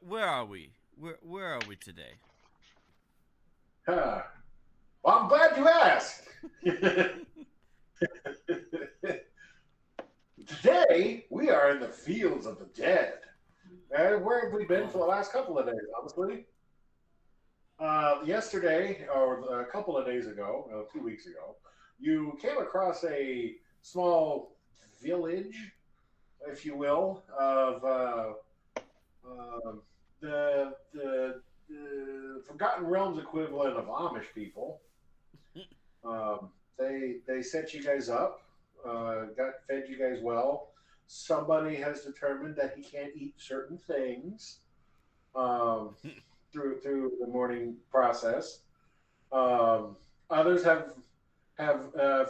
where are we? Where are we today? Huh. Well, I'm glad you asked. Today, we are in the fields of the dead. And where have we been for the Oh, last couple of days, honestly? Yesterday, or a couple of days ago, 2 weeks ago, you came across a small village, if you will, of um the Forgotten Realms equivalent of Amish people. They set you guys up, got fed you guys well. Somebody has determined that he can't eat certain things um, through the morning process. Others have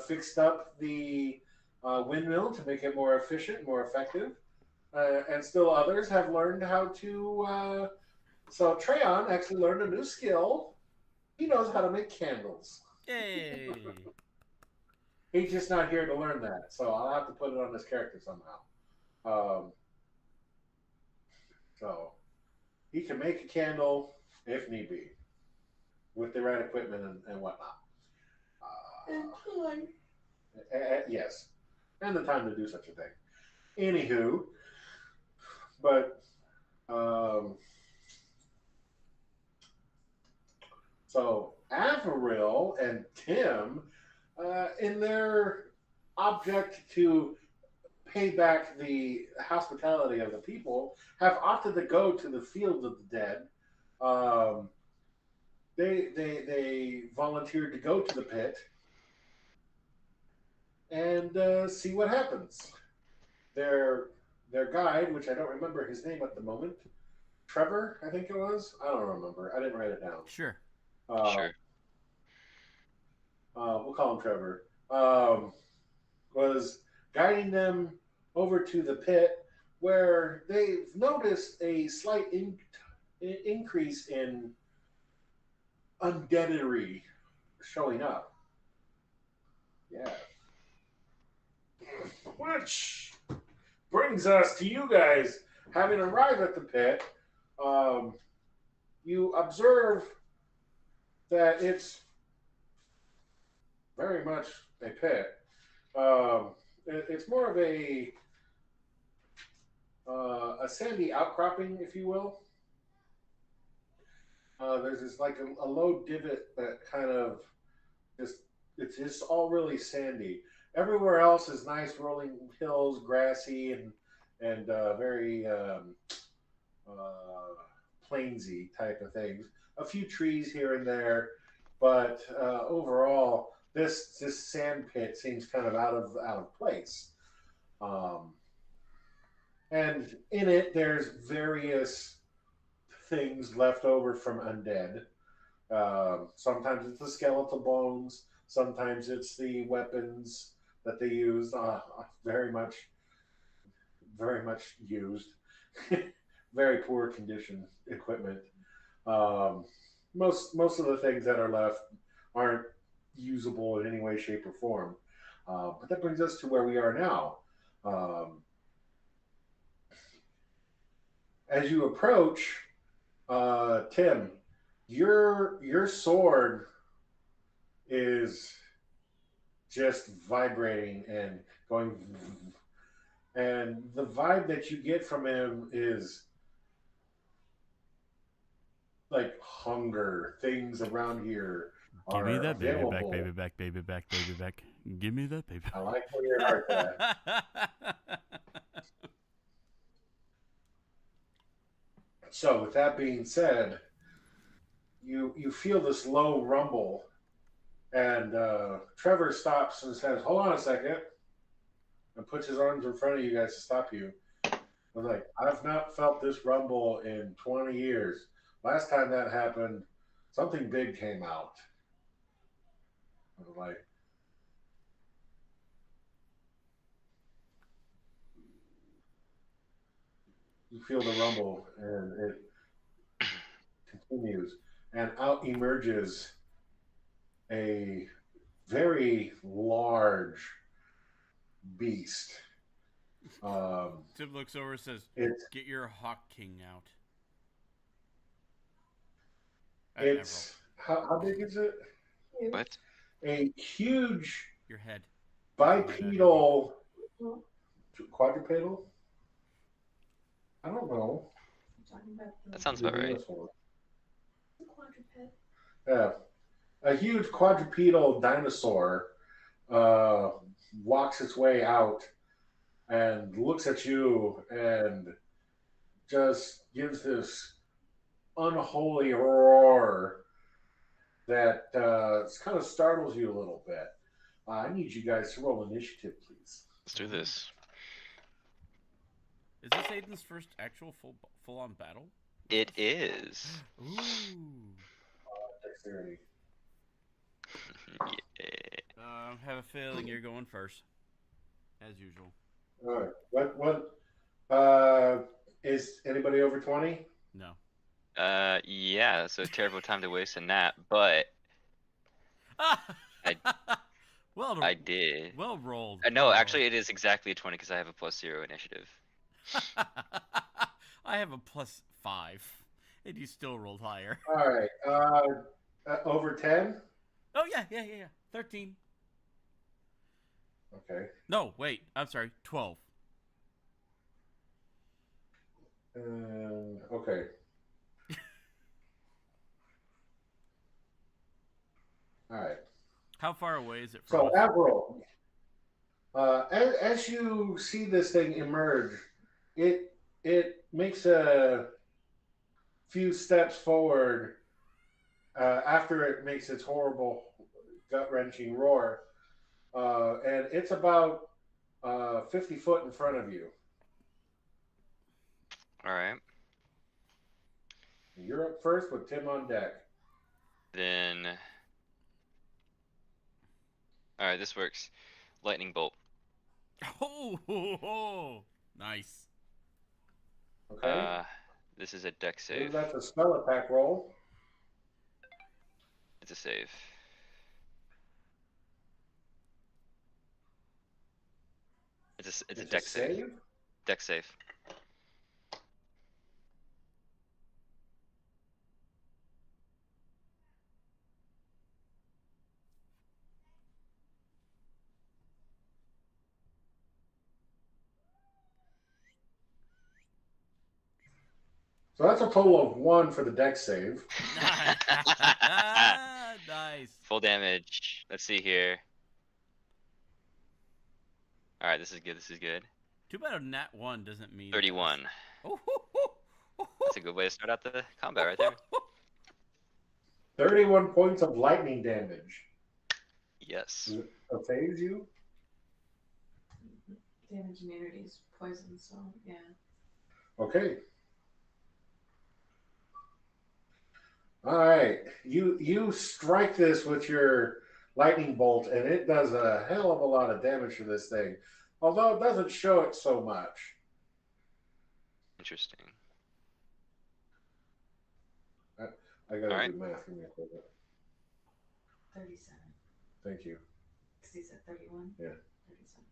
fixed up the windmill to make it more efficient, more effective, and still others have learned how to. So Treon actually learned a new skill. He knows how to make candles. hey. He's just not here to learn that, so I'll have to put it on his character somehow. Um, so he can make a candle if need be with the right equipment and whatnot. And Uh, time. yes, and the time to do such a thing. Anywho, but so Avril and Tim, in their object to pay back the hospitality of the people, have opted to go to the field of the dead. Um, they volunteered to go to the pit and see what happens. Their their guide, which I don't remember his name at the moment, Trevor, I think it was. I don't remember. I didn't write it down. Sure. Uh, Sure. we'll call him Trevor. Was guiding them over to the pit where they've noticed a slight increase in undeadery showing up. Yeah. Which brings us to you guys having arrived at the pit. Um, you observe that it's very much a pit. It's more of a sandy outcropping, if you will. There's this like a low divot that kind of just it's just all really sandy. Everywhere else is nice rolling hills, grassy and very uh, plainsy type of things. A few trees here and there, but overall, this sand pit seems kind of out of place. Um, and in it, there's various things left over from undead. Sometimes it's the skeletal bones. Sometimes it's the weapons that they use. Very much used. Very poor condition equipment. Um, most of the things that are left aren't usable in any way, shape, or form. But that brings us to where we are now. Um, as you approach, Tim, your sword is just vibrating and going, and the vibe that you get from him is like hunger. Things around here Give me are that baby back, available. baby back, baby back, baby back. Give me that baby. I like where your heart's at. So, with that being said, you feel this low rumble, and Trevor stops and says, "Hold on a second," and puts his arms in front of you guys to stop you. I'm like, I've not felt this rumble in 20 years. Last time that happened, something big came out. I was like, you feel the rumble, and it continues, and out emerges a very large beast. Um, Tim looks over and says, it's "Get your Hawk King out." It's how big is it? What? A huge Your head. bipedal quadrupedal. I don't know. That sounds about right. Quadruped. Yeah, a huge quadrupedal dinosaur uh, walks its way out and looks at you and just gives this unholy roar that kind of startles you a little bit. I need you guys to roll initiative, please. Let's do this. Is this Aiden's first actual full-on battle? It is. Ooh. Dexterity. Yeah. I have a feeling you're going first, as usual. All right. What? Is anybody over 20? No. Yeah. So terrible time to waste a nap, but I did. Well rolled. No, actually, it is exactly a 20 because I have a +0 initiative. I have a +5, and you still rolled higher. All right. Over 10? Oh yeah. 13. Okay. No, wait. I'm sorry. 12. Okay. All right. How far away is it from So, us? Avril, as you see this thing emerge, it makes a few steps forward after it makes its horrible, gut-wrenching roar, and it's about 50 foot in front of you. All right. You're up first with Tim on deck. Then. All right, this works. Lightning bolt. Oh, nice. Okay. This is a deck save. That's a spell attack roll. It's a save. It's a deck save. Deck save. So that's a total of 1 for the deck save. Nice. Full damage. Let's see here. All right, this is good. This is good. Too bad a nat 1 doesn't mean 31. Oh, That's a good way to start out the combat right there. 31 points of lightning damage. Yes. Does it phase you? Damage immunity is poison, so yeah. Okay. All right. You strike this with your lightning bolt, and it does a hell of a lot of damage to this thing. Although it doesn't show it so much. Interesting. I gotta All right. do math. Give me a quick minute. 37. Thank you. Because he said 31? Yeah. 37.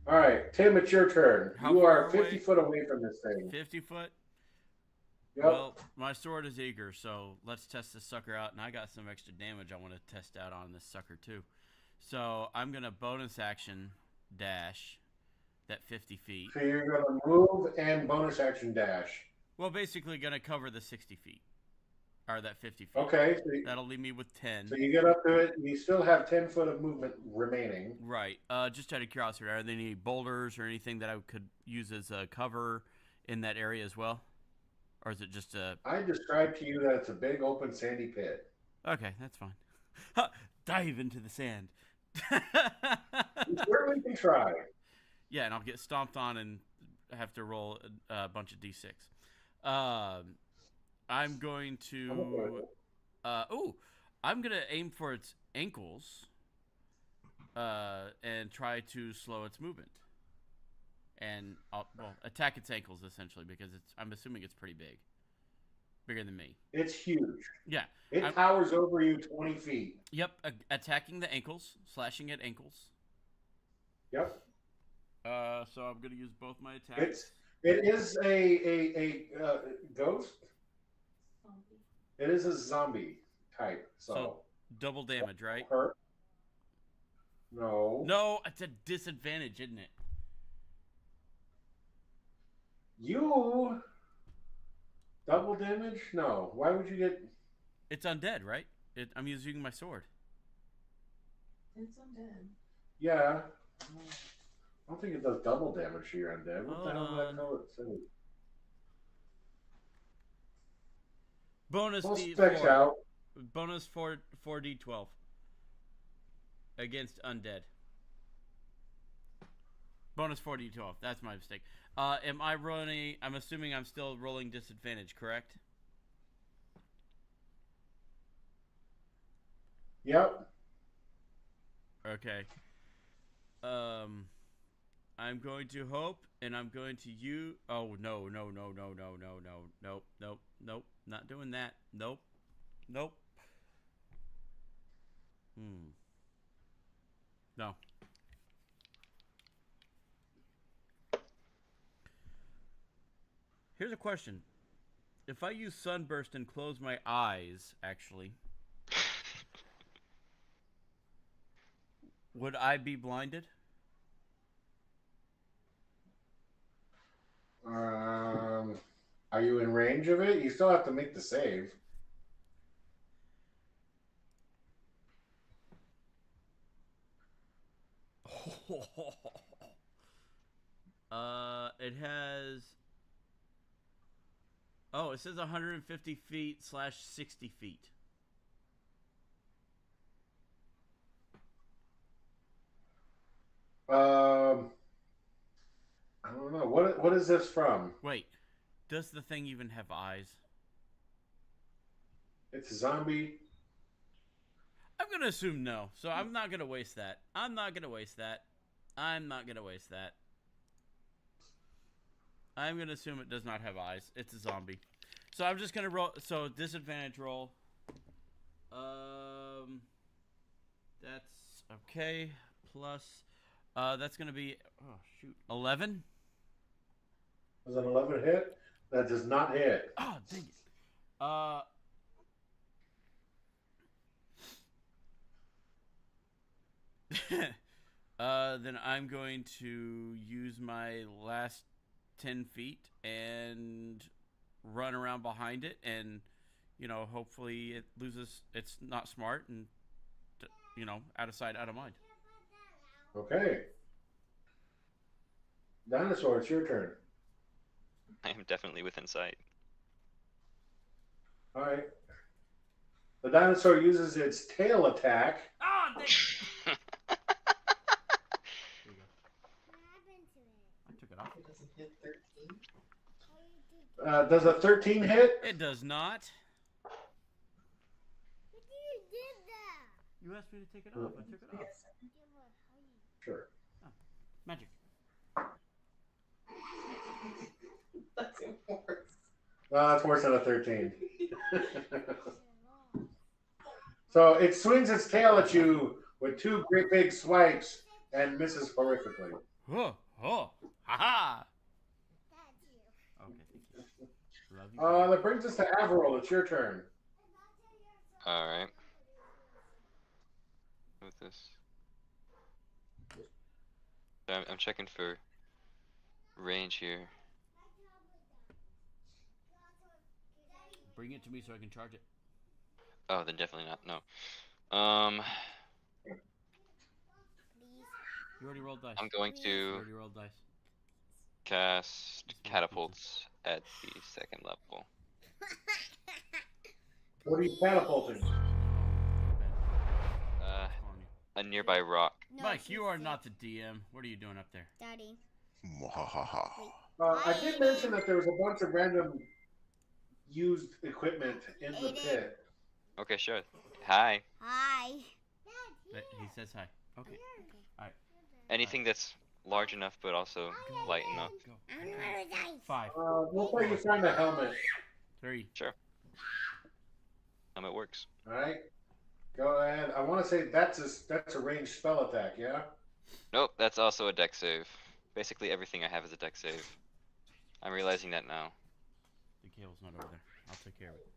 All right, Tim, it's your turn. How You far are 50 away? foot away from this thing. 50 foot? Yep. Well, my sword is eager, so let's test this sucker out. And I got some extra damage I want to test out on this sucker, too. So I'm going to bonus action dash that 50 feet. So you're going to move and bonus action dash. Well, basically going to cover the 60 feet. Or that 50 feet. Okay. That'll leave me with 10. So you get up to it. You still have 10 foot of movement remaining. Right. Just out of curiosity, are there any boulders or anything that I could use as a cover in that area as well? Or is it just a... I described to you that it's a big open sandy pit. Okay, that's fine. Dive into the sand. You certainly can try. Yeah, and I'll get stomped on and have to roll a bunch of d6. I'm going to... I'm going to aim for its ankles and try to slow its movement. And attack its ankles essentially because I'm assuming it's pretty big, bigger than me. It's huge. Yeah, it towers over you 20 feet. Yep, attacking the ankles, slashing at ankles. Yep. So I'm gonna use both my attacks. It is a ghost. It is a zombie type, so double damage, right? hurt. No. No, it's a disadvantage, isn't it? You double damage? No. Why would you get? It's undead, right? I'm using my sword. It's undead. Yeah. I don't think it does double damage to your undead. What the hell Hold did on. I tell it to say? Bonus Well, D4. specs out. Bonus 4d12 against undead. Bonus 4d12. That's my mistake. Am I rolling? I'm assuming I'm still rolling disadvantage, correct? Yep. Okay. I'm going to hope, and I'm going to use. Oh no! Nope. Not doing that. Nope. No. Here's a question. If I use sunburst and close my eyes, actually, would I be blinded? Are you in range of it? You still have to make the save. It has. Oh, it says 150 feet / 60 feet. I don't know. What is this from? Wait, does the thing even have eyes? It's a zombie. I'm gonna assume no, so I'm not gonna waste that. I'm not gonna assume it does not have eyes. It's a zombie. So I'm just gonna roll. So disadvantage roll. That's okay. Plus, that's gonna be 11. Was an 11 hit? That does not hit. Oh, dang it. Then I'm going to use my last 10 feet and run around behind it, and hopefully it loses. It's not smart, and out of sight, out of mind. Okay. Dinosaur, it's your turn. I am definitely within sight. All right. The dinosaur uses its tail attack. Ah, dang it. There you go. I took it off. It doesn't hit 13. Does a 13 hit? It does not. You did that. You asked me to take it off. I took it off. Yes. Sure. Magic. That's even worse. That's worse than a 13. So it swings its tail at you with two great big swipes and misses horrifically. Oh, ha ha. That's you. Okay, thank you. Love you. That brings us to Averil. It's your turn. Alright. With this. I'm checking for range here. Bring it to me so I can charge it. Oh, then definitely not. No. Please. You already rolled dice. I'm going You to already rolled dice. cast catapults at the 2nd level. What are you catapulting? A nearby rock. No, Mike, she you are said- not the DM. What are you doing up there? Daddy. I did mention that there was a bunch of random used equipment in the pit. Okay, sure. Hi. Hi. He says hi. Okay. Anything that's large enough but also light enough. Go. I'm gonna die. 5. We'll play you find a helmet. 3. It works. All right. Go ahead. I want to say that's a ranged spell attack. Yeah. Nope, that's also a deck save. Basically everything I have is a deck save. I'm realizing that now. The cable's not over there. I'll take care of it.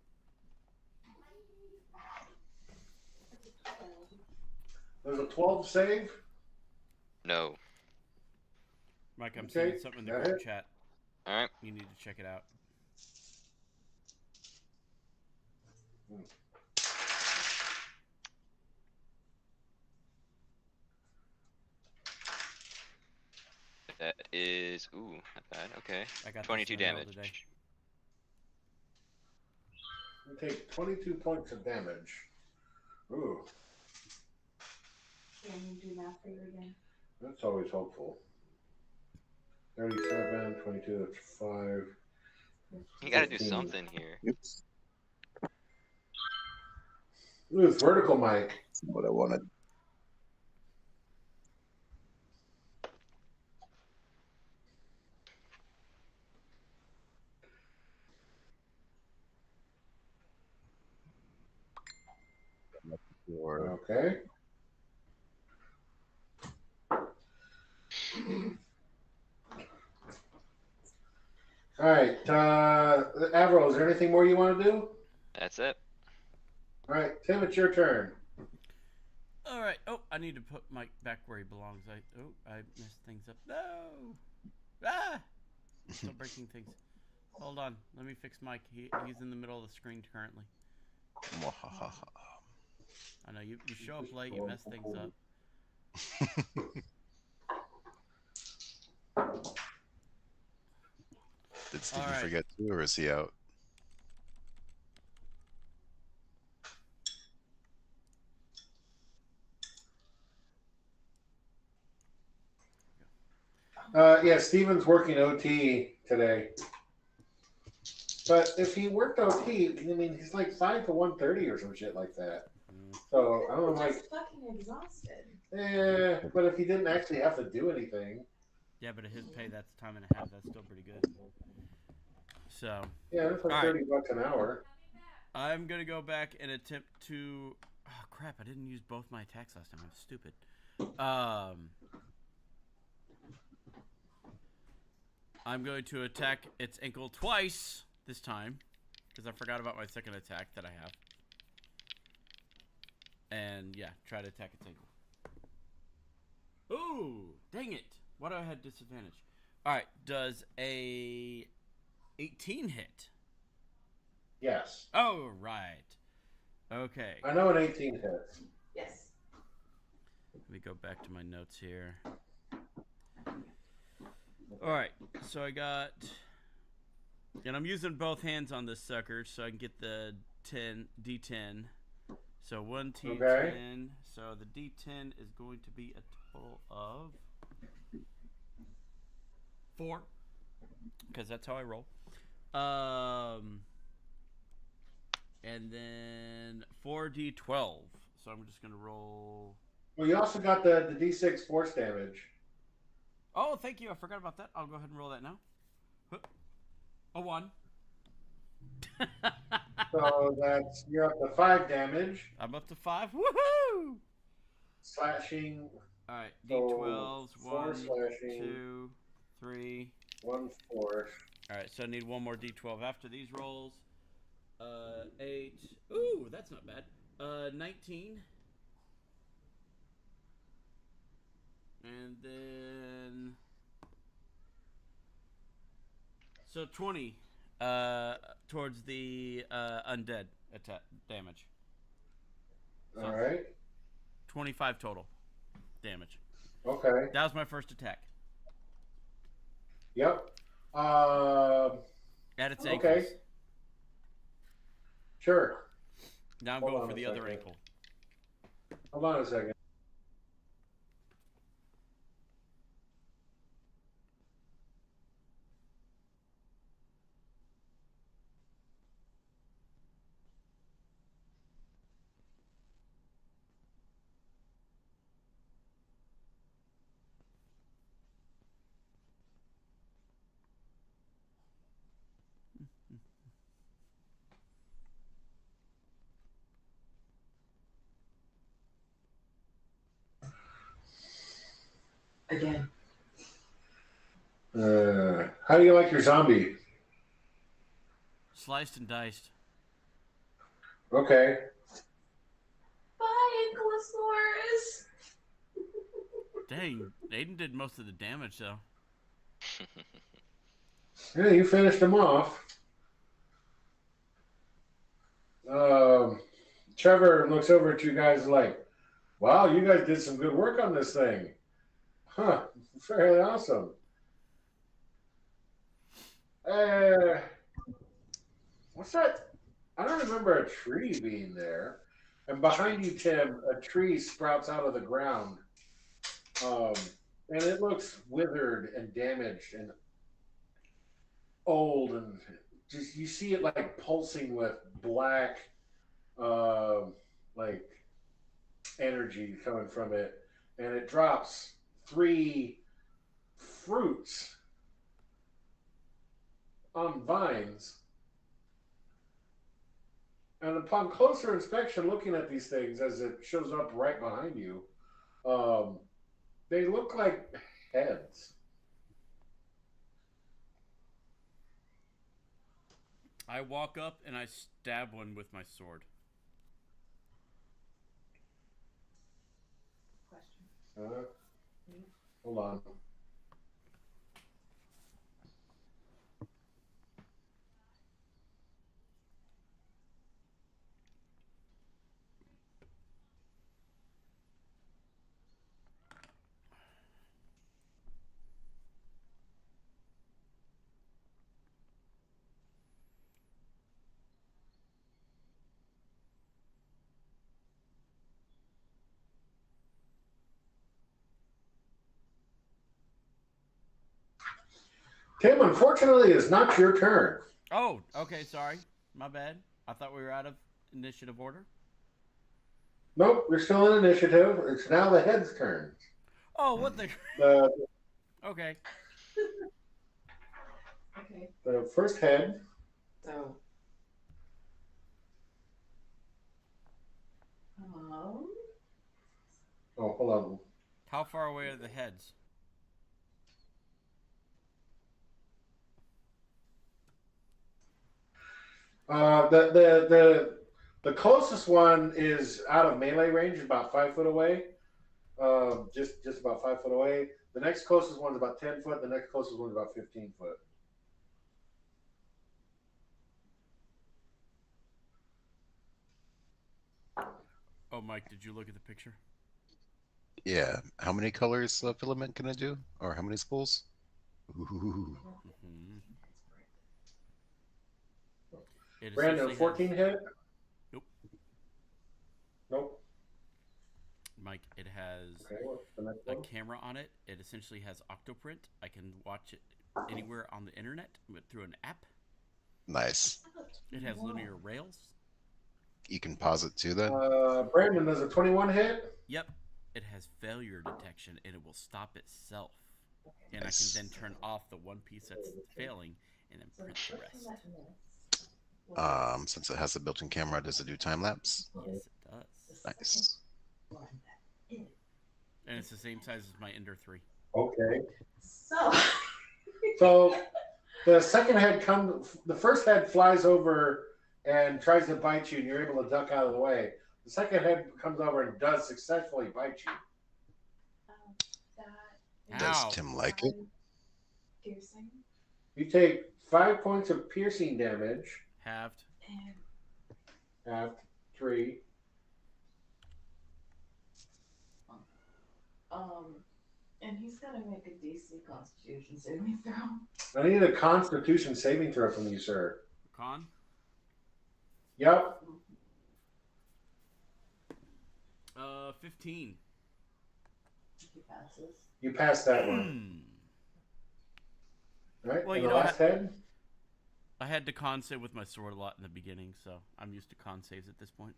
There's a 12 save. No. Mike, I'm Okay, seeing something in the that group hit. chat. All right. You need to check it out. That is not bad. Okay. I got 22 this in the mail damage. today. You take 22 points of damage. Ooh, Can you do math for you again? that's always helpful. 37, 22, that's 5. You gotta do 15. something here. Oops. Ooh, it's vertical, Mike. That's what I wanted. Or Okay. All right, Avril, is there anything more you want to do? That's it. All right, Tim, it's your turn. All right. Oh, I need to put Mike back where he belongs. I messed things up. No. Ah! Still breaking things. Hold on. Let me fix Mike. He's in the middle of the screen currently. I know you show up late. You mess things up. Did Steven All right. forget to, or is he out? Yeah, Steven's working OT today. But if he worked OT, I mean, he's like 5 to 130 or some shit like that. So I don't know, I'm like, just fucking exhausted. but if he didn't actually have to do anything, Yeah, but at his pay, that's time and a half. That's still pretty good. So yeah, it's like All right. $30 an hour. I'm gonna go back and attempt to. Oh crap! I didn't use both my attacks last time. I'm stupid. I'm going to attack its ankle twice this time because I forgot about my second attack that I have. And yeah, try to attack its ankle. Ooh, dang it! Why do I have disadvantage? All right, does a 18 hit? Yes. Oh right. Okay. I know an 18 hits. Yes. Let me go back to my notes here. All right, so I got, and I'm using both hands on this sucker so I can get the D10. So 1 T10. Okay. So the D10 is going to be a total of 4, because that's how I roll. And then 4D12. So I'm just gonna roll. Well, you also got the D6 force damage. Oh, thank you. I forgot about that. I'll go ahead and roll that now. A 1. So you're up to 5 damage. I'm up to 5. Woohoo! Slashing. All right, So, D12s. 4 1, slashing. 2, 3. 1 force. All right, so I need one more D12 after these rolls. 8. Ooh, that's not bad. 19. And then so 20 towards the undead attack damage. So All right. 25 total damage. Okay. That was my first attack. Yep. At its Okay. ankles. Sure. Now I'm Hold going on for a the other second. ankle. Hold on a second. Again. How do you like your zombie? Sliced and diced. Okay. Bye, s'mores. Dang, Aiden did most of the damage though. Yeah, you finished them off. Trevor looks over at you guys like, wow, you guys did some good work on this thing. Huh, fairly awesome. What's that? I don't remember a tree being there. And behind you, Tim, a tree sprouts out of the ground. And it looks withered and damaged and old, and just you see it like pulsing with black, like energy coming from it, and it drops 3 fruits on vines. And upon closer inspection, looking at these things as it shows up right behind you, they look like heads. I walk up and I stab one with my sword. Question. Hold on. Tim, unfortunately, it's not your turn. Oh, okay, sorry. My bad. I thought we were out of initiative order. Nope, you're still in initiative. It's now the head's turn. Oh, what the? The, Okay. Okay. the first head. So. Oh, hold on. How far away are the heads? The closest one is out of melee range, about 5 foot away. Just about 5 foot away. The next closest one's about 10 foot. The next closest one's about 15 foot. Oh, Mike, did you look at the picture? Yeah. How many colors filament can I do? Or how many spools? Ooh. Mm-hmm. It Brandon, essentially 14 has- hit? Nope. Nope. Mike, it has Okay, what's the next a one? camera on it. It essentially has Octoprint. I can watch it anywhere on the internet but through an app. Nice. It has linear rails. You can pause it too then? Brandon, does a 21 hit? Yep. It has failure detection and it will stop itself. And Nice. I can then turn off the one piece that's failing and then So print the rest. Since it has a built-in camera, does it do time lapse? Yes, it does. Nice. And it's the same size as my Ender 3. Okay. So. So the second head comes, the first head flies over and tries to bite you, and you're able to duck out of the way. The second head comes over and does successfully bite you. Does Ow. Tim like it? Piercing. You take 5 points of piercing damage. Halved. And 3. and he's gotta make a DC Constitution saving throw. I need a Constitution saving throw from you, sir. Con? Yep. 15. He passes. You passed that one. All right. Well, and you the know, last head. I had to con save with my sword a lot in the beginning, so I'm used to con saves at this point.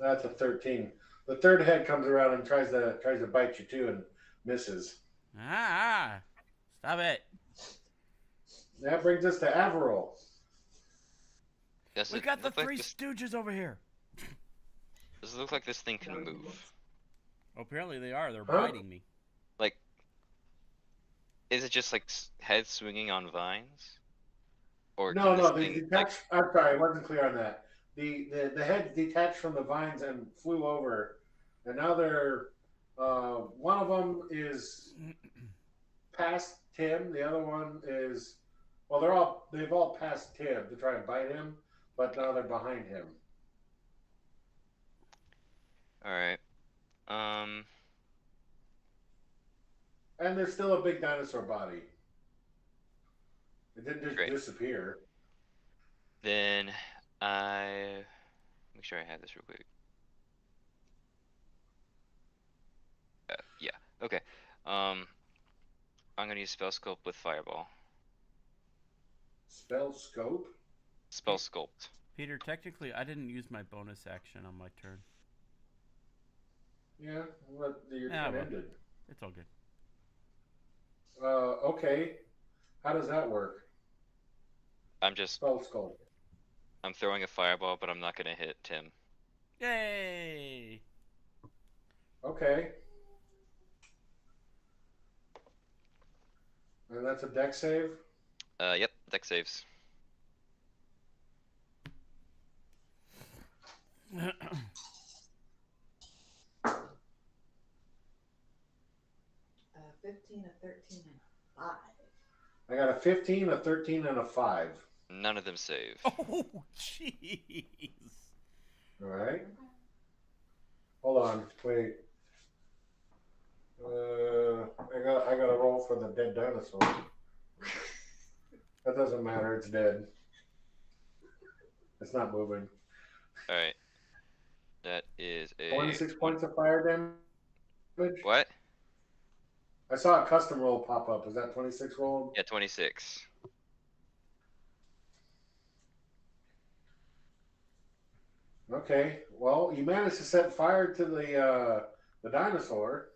That's a 13. The third head comes around and tries to bite you too and misses. Stop it. That brings us to Averill. Does We it got the look like three this, stooges over here. does it look like this thing can move? Oh, apparently they are. They're Huh? biting me. Like, Is it just like head swinging on vines? Or No, can this no, they thing like? detached. I'm sorry, I wasn't clear on that. The heads detached from the vines and flew over, and now they're one of them is past Tim. The other one is well, they've all passed Tim to try and bite him, but now they're behind him. All right. And there's still a big dinosaur body. It didn't just Great. disappear. Then I make sure I have this real quick. Yeah. Okay. I'm gonna use spell sculpt with fireball. Spell scope. Spell sculpt. Peter, technically, I didn't use my bonus action on my turn. Yeah, what your Yeah, turn well. ended. It's all good. Okay. How does that work? I'm just Spell scope. I'm throwing a fireball, but I'm not gonna hit Tim. Yay! Okay. And that's a deck save? Yep. Deck saves. 15, a 13, and a 5. I got a 15, a 13, and a 5. None of them save. Oh, jeez. All right. Hold on. Wait. I got to roll for the dead dinosaur. That doesn't matter. It's dead. It's not moving. All right. That is a 26 points of fire damage. What? I saw a custom roll pop up. Is that 26 roll? Yeah, 26. Okay. Well, you managed to set fire to the dinosaur,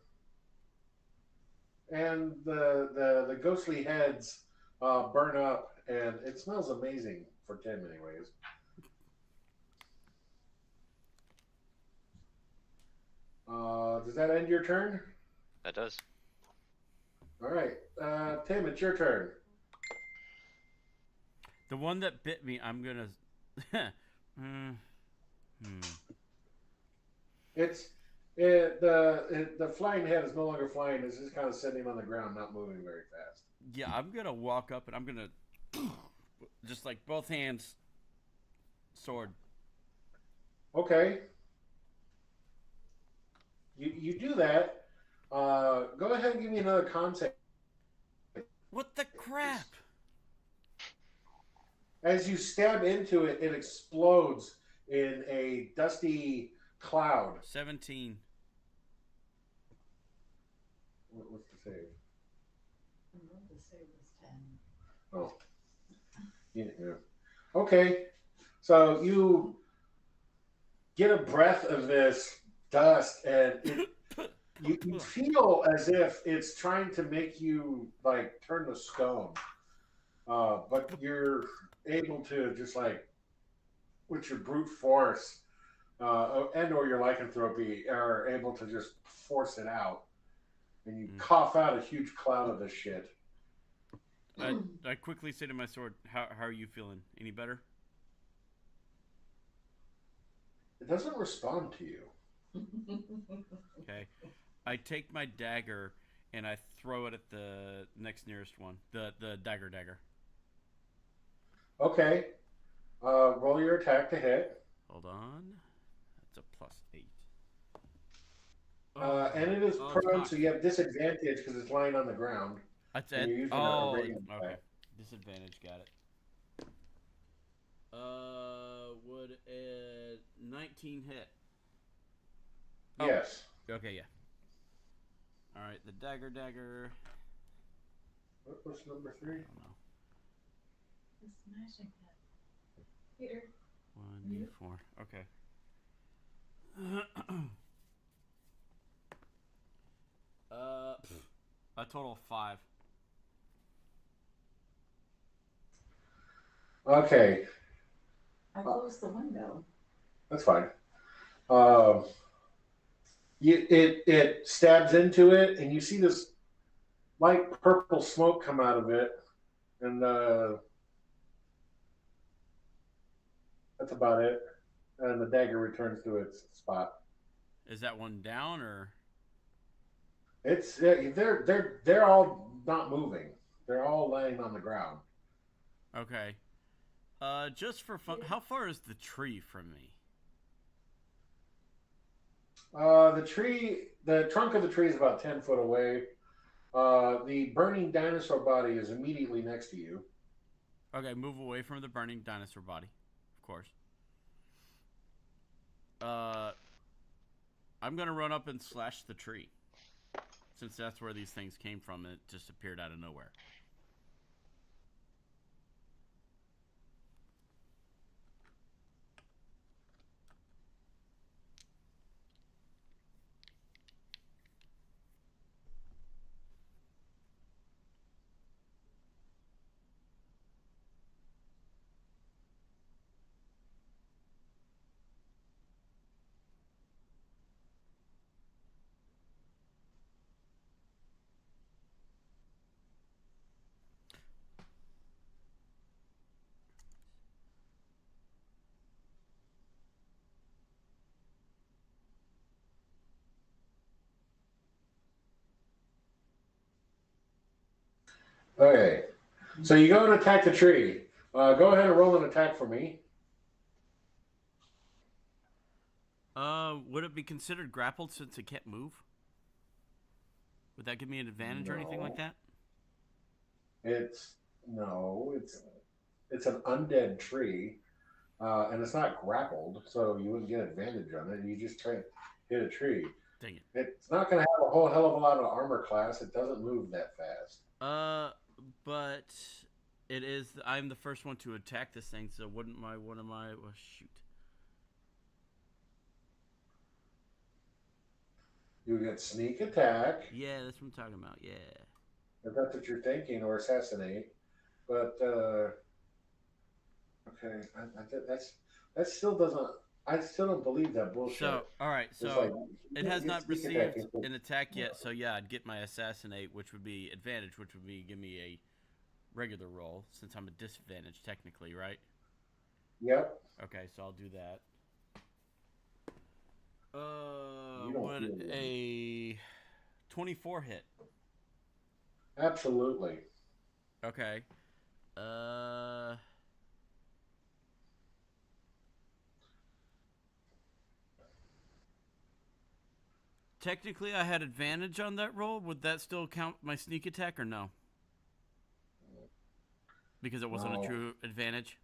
and the ghostly heads burn up, and it smells amazing for Tim, anyways. Does that end your turn? That does. All right, Tim, it's your turn. The one that bit me, I'm gonna. The flying head is no longer flying. It's just kind of sitting on the ground, not moving very fast. Yeah, I'm gonna walk up and I'm gonna just like both hands, sword. Okay. You do that. Go ahead and give me another concept. What the crap? As you stab into it, it explodes in a dusty cloud. 17. What's the save? The save was 10. Oh. Yeah. Okay. So you get a breath of this dust, and you feel as if it's trying to make you like turn to stone. But you're able to just like with your brute force and or your lycanthropy are able to just force it out, and you cough out a huge cloud of this shit. I quickly say to my sword, how are you feeling? Any better? It doesn't respond to you. Okay. I take my dagger and I throw it at the next nearest one. The dagger. Okay. Roll your attack to hit. Hold on. That's a +8. And it is prone, fuck. so you have disadvantage because it's lying on the ground. That's and it. you're using a Oh, radiant okay. attack. Disadvantage, got it. Would a 19 hit? Oh. Yes. Okay, yeah. All right, the dagger. What was number 3? I don't know. The smashing hit. Peter. 1d4. Okay. A total of 5. Okay, I closed the window. that's fine. It stabs into it, and you see this light purple smoke come out of it, and that's about it. And the dagger returns to its spot. Is that one down or? It's they're all not moving. They're all laying on the ground. Okay. Just for fun, how far is the tree from me? The trunk of the tree is about 10 foot away. The burning dinosaur body is immediately next to you. Okay, move away from the burning dinosaur body, of course. I'm gonna run up and slash the tree, since that's where these things came from. It just appeared out of nowhere. Okay, so you go and attack the tree. Go ahead and roll an attack for me. Would it be considered grappled since it can't move? Would that give me an advantage or anything like that? It's it's an undead tree, and it's not grappled, so you wouldn't get advantage on it. You just try to hit a tree. Dang it. It's not going to have a whole hell of a lot of armor class. It doesn't move that fast. But it is. I'm the first one to attack this thing, so wouldn't my one of my shoot? You get sneak attack. Yeah, that's what I'm talking about. Yeah. If that's what you're thinking, or assassinate. But okay, that still doesn't. I still don't believe that bullshit. So all right, It's so like, it has it's not sneak received attack. It's- an attack yet. So yeah, I'd get my assassinate, which would be advantage, which would be give me a regular roll since I'm a disadvantage technically, right? Yep. Okay, so I'll do that. You don't Would feel a 24 hit? Absolutely. Okay. Technically, I had advantage on that roll. Would that still count my sneak attack or no? Because it wasn't No. a true advantage.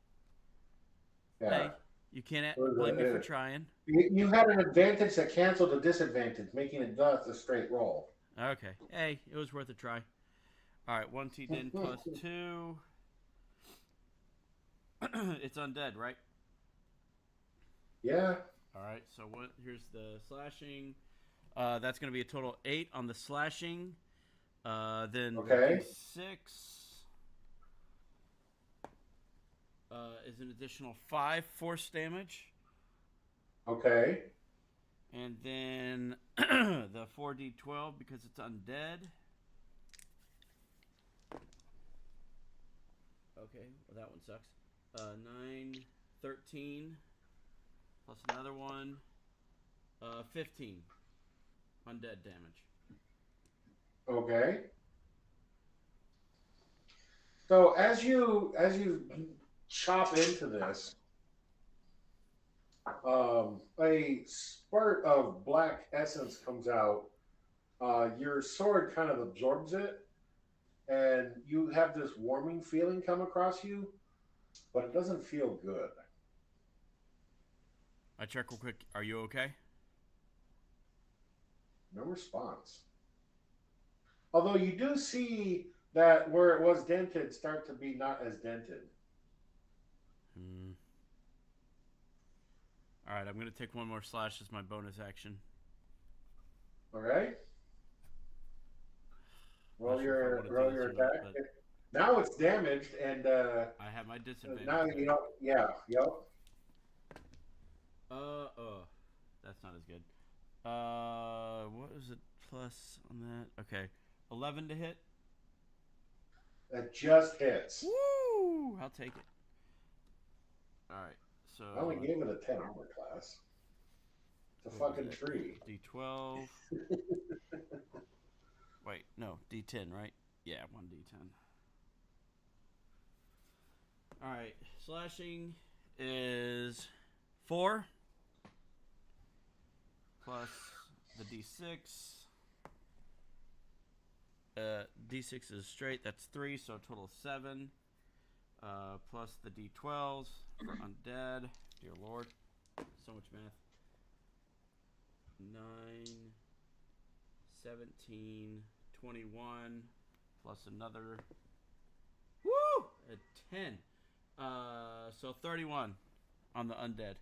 Yeah. Hey, you can't blame me for trying. You had an advantage that canceled a disadvantage, making it thus a straight roll. Okay. Hey, it was worth a try. All right, 1 T10 plus 2. It's undead, right? Yeah. All right, so what? Here's the slashing. That's going to be a total 8 on the slashing. Then Okay. the 6 is an additional 5 force damage. Okay. And then the 4d12 because it's undead. Okay, well, that one sucks. 9, 13, plus another one, 15 undead damage. Okay. So as you chop into this, a spurt of black essence comes out. Your sword kind of absorbs it, and you have this warming feeling come across you, but it doesn't feel good. I check real quick. Are you okay? No response. Although you do see that where it was dented start to be not as dented. All right, I'm going to take one more slash as my bonus action. Okay. Roll Not sure if I your wanna do this or not, attack. but- Now it's damaged, and I have my disadvantage. now you know. Yeah. Yep. That's not as good. What was it plus on that? Okay, 11 to hit. That just hits. Woo! I'll take it. All right. So I only gave it a 10 armor class. It's a fucking tree. D12. Wait, no, D10, right? Yeah, 1D10. All right, slashing is 4 plus the D6. D6 is straight. That's 3, so a total of 7. Plus the D12s for undead. Dear Lord, so much math. 9, 17, 21, plus another. Woo! A 10. So 31 on the undead.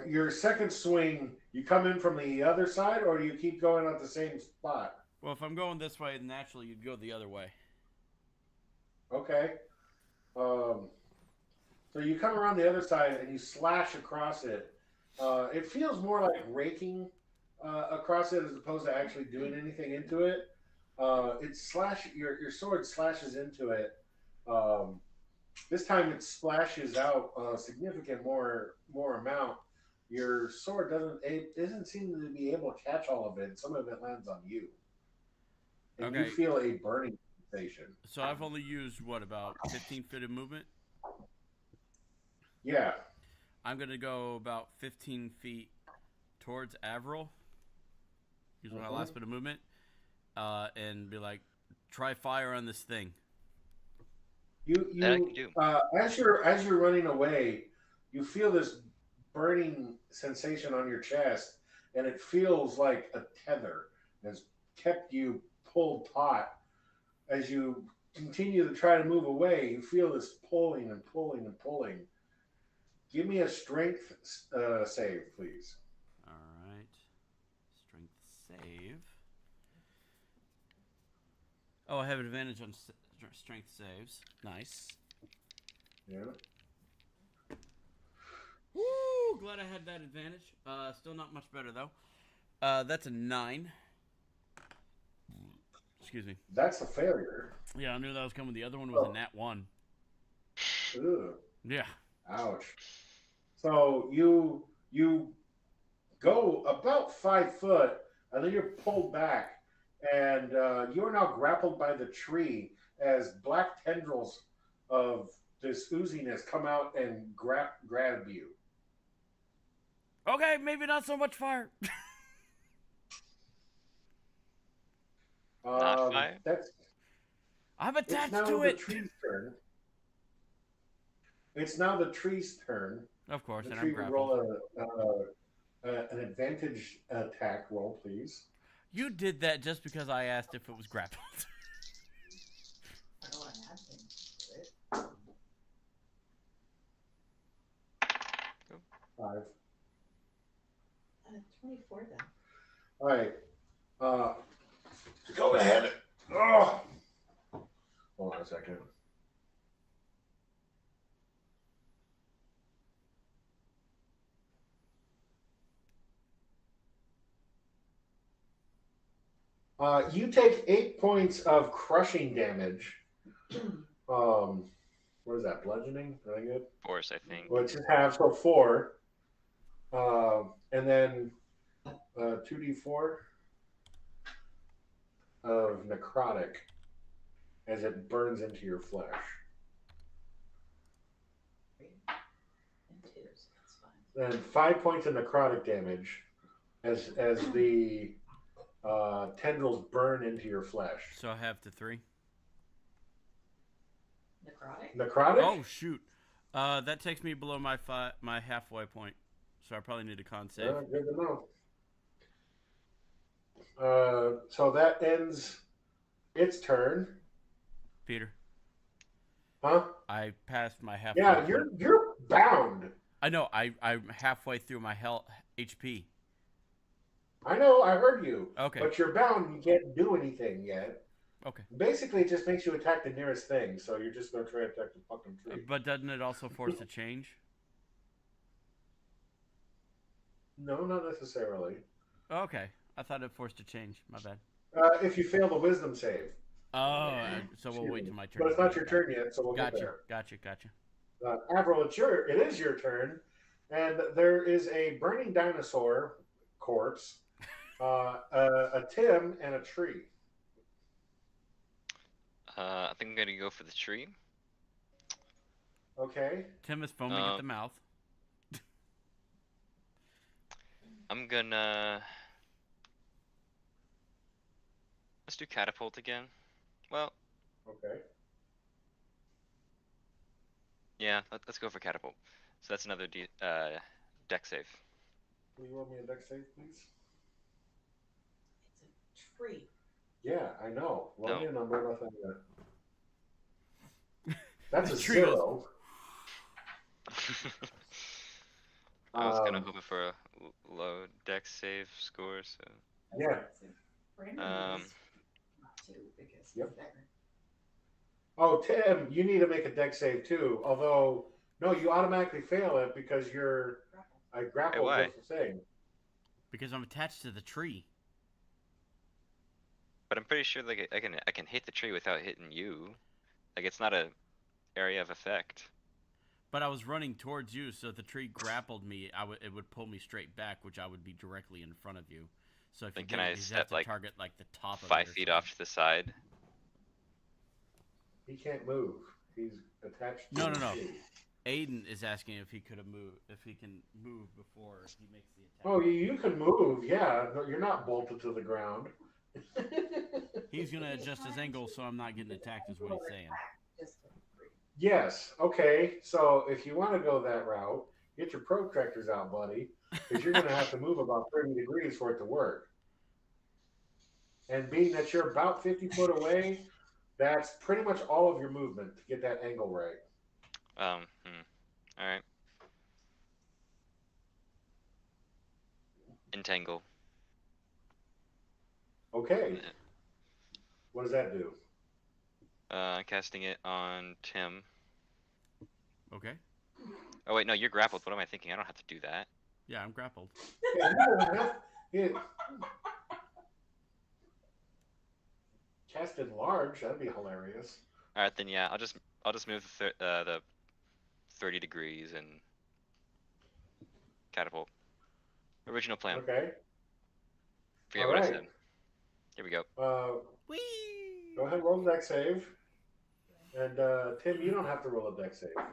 Your second swing, you come in from the other side, or you keep going at the same spot? Well, if I'm going this way, naturally you'd go the other way. Okay. So you come around the other side and you slash across it. It feels more like raking across it as opposed to actually doing anything into it. Your sword slashes into it. This time it splashes out a significant more amount. Your sword doesn't seem to be able to catch all of it. Some of it lands on you, and Okay. you feel a burning sensation. So I've only used what, about 15 feet of movement? Yeah. I'm gonna go about 15 feet towards Avril. Use my last bit of movement, and be like, try fire on this thing. That I can do. As you're running away, you feel this burning sensation on your chest, and it feels like a tether has kept you pulled taut. As you continue to try to move away, you feel this pulling and pulling and pulling. Give me a strength save, please. All right, strength save. Oh, I have an advantage on strength saves. Nice. Yeah. Woo! Glad I had that advantage. Still not much better though. That's a 9. Excuse me. That's a failure. Yeah, I knew that was coming. The other one was a nat 1. Ugh. Yeah. Ouch. So you go about 5 foot, and then you're pulled back, and you are now grappled by the tree as black tendrils of this ooziness come out and grab you. Okay, maybe not so much fire. Not fire? I'm It's attached now to the it. tree's turn. It's now the tree's turn. Of course, The and tree I'm would grappled. roll an advantage attack roll, please. You did that just because I asked if it was grappled. I don't want to add things to it. 5. 24 then. All right. Go ahead. Oh. Hold on a second. You take 8 points of crushing damage. What is that? Bludgeoning? Is that good? Force, I think. Which is half, so 4. And then 2d4 of necrotic as it burns into your flesh. And 2, so that's fine. Then 5 points of necrotic damage as the tendrils burn into your flesh. So I have to 3. Necrotic? Necrotic? Oh shoot! That takes me below my halfway point, so I probably need a con save. Good to know. So that ends its turn. Peter, Huh? I passed my halfway. Yeah, point. you're bound. I know. I'm halfway through my HP. I know, I heard you. Okay. But you're bound, you can't do anything yet. Okay. Basically, it just makes you attack the nearest thing, so you're just going to try to attack the fucking tree. But doesn't it also force a change? No, not necessarily. Okay. I thought it forced a change. My bad. If you fail the wisdom save. So we'll wait till my turn. But it's to not do your it. turn yet, so we'll get Gotcha, there. gotcha. Avril, it is your turn, and there is a burning dinosaur corpse, a Tim, and a tree. I think I'm gonna go for the tree. Okay. Tim is foaming at the mouth. I'm gonna. Let's do catapult again. Well, Okay. yeah, let's go for catapult. So that's another deck save. Will you roll me a deck save, please? It's a tree. Yeah, I know. Roll No. me a number. Nothing. That's a The tree goes- 0. I was kind of hoping for a low deck save score, so. Yeah. Brandon Um, is not too, because Yep. he's there. Oh, Tim, you need to make a deck save too. Although, no, you automatically fail it because you're a grapple why? with the thing. Because I'm attached to the tree. But I'm pretty sure like I can hit the tree without hitting you. Like it's not a area of effect. But I was running towards you, so if the tree grappled me, it would pull me straight back, which I would be directly in front of you. So if Then you can did, I you just step, have to like, target like the top of 5 it or feet something. off to the side. He can't move. He's attached. No, to no, the no. tree. Aiden is asking if he could have moved, if he can move before he makes the attack. Oh, you can move. Yeah, no, you're not bolted to the ground. He's gonna adjust his angle so I'm not getting attacked, is what he's saying. Just a tree. Yes. Okay. So if you want to go that route, get your protractors out, buddy, because you're going to have to move about 30 degrees for it to work. And being that you're about 50 foot away, that's pretty much all of your movement to get that angle right. All right. Entangle. Okay. What does that do? Casting it on Tim. Okay. Oh wait, no, you're grappled. What am I thinking? I don't have to do that. Yeah, I'm grappled. Yeah, you don't have- yeah. Cast it large. That'd be hilarious. All right, then yeah, I'll just move the 30 degrees and catapult. Original plan. Okay. Forget All what I right. said. Here we go. Whee! Go ahead and roll the deck save. And Tim, you don't have to roll a deck save. 20.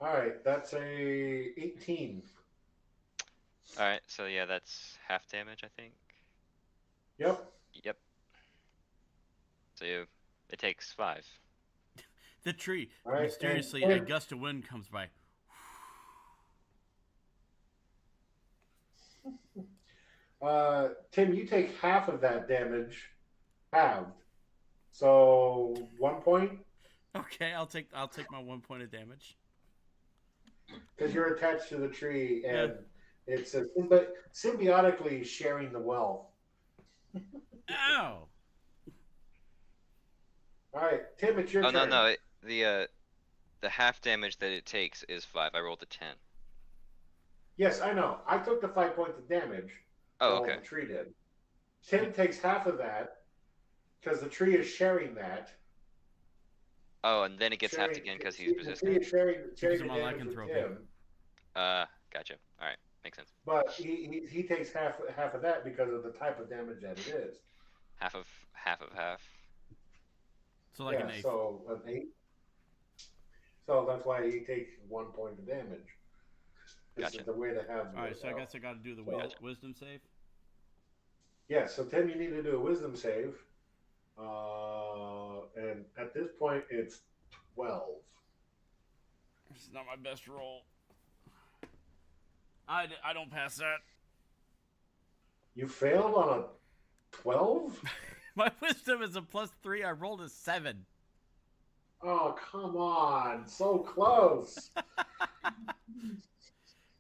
All right, that's a 18. All right, so yeah, that's half damage, I think. Yep. Yep. So it takes 5. The tree. All right, Mysteriously, and- a gust of wind comes by. Tim, you take half of that damage, halved. So 1 point Okay, I'll take my 1 point of damage. because you're attached to the tree, and Yeah. it's symbiotically sharing the wealth. Ow! All right, Tim, it's your Oh turn. no, the half damage that it takes is 5. I rolled a 10. Yes, I know. I took the 5 points of damage. Oh, while okay. The tree did. Tim takes half of that because the tree is sharing that. Oh, and then it gets halved Sharing- again because the he's tree resistant. is sharing Because the of my damage with lycanthropy. Tim, Gotcha. All right, makes sense. but he takes half of that because of the type of damage that it is. Half of half. So like yeah, an eighth. so an 8. So that's why he takes 1 point of damage. This Gotcha. is the way to have. All right, so I guess I got to do the Gotcha. wisdom save. Yeah, so Tim, you need to do a wisdom save. And at this point, it's 12. It's not my best roll. I don't pass that. You failed on a 12? My wisdom is a +3. I rolled a 7. Oh, come on. So close.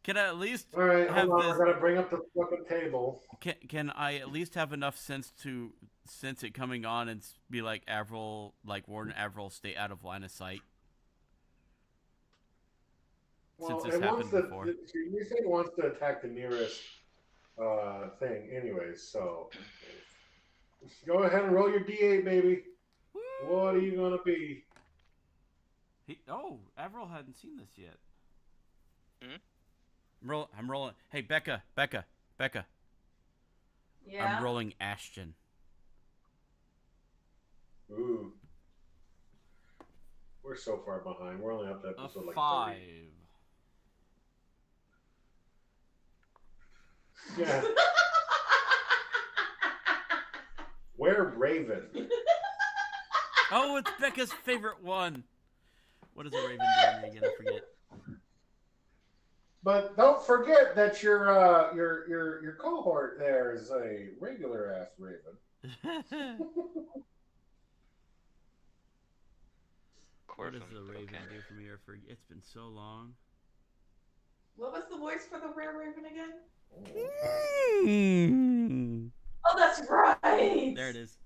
Can I at least All right, have hold on. this? We're going to bring up the fucking table. Can I at least have enough sense to sense it coming on and be like Avril, like Warden Avril, stay out of line of sight? Well, Since this it wants happened to, before. you say it wants to attack the nearest thing anyways, so Go ahead and roll your D8, baby. Woo! What are you gonna be? Avril hadn't seen this yet. Hmm? I'm rolling. Hey, Becca. Yeah. I'm rolling Ashton. Ooh. We're so far behind. We're only up to A episode like 5. 30. Yeah. Where Raven? Oh, it's Becca's favorite one. What is a raven doing again? I forget. But don't forget that your cohort there is a regular ass Raven. What does Corfin, the but raven okay. do for me? It's been so long. What was the voice for the rare raven again? Mm. Oh, that's right. There it is.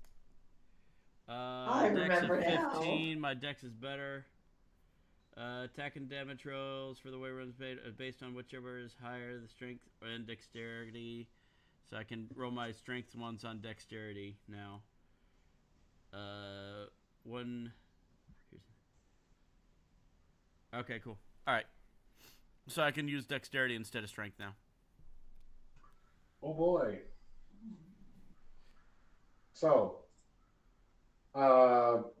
I Dex of remember now. 15. My dex is better. Attack and damage rolls for the way runs based on whichever is higher, the strength and dexterity. So I can roll my strength ones on dexterity now. One. Okay, cool. All right. So I can use dexterity instead of strength now. Oh boy. So,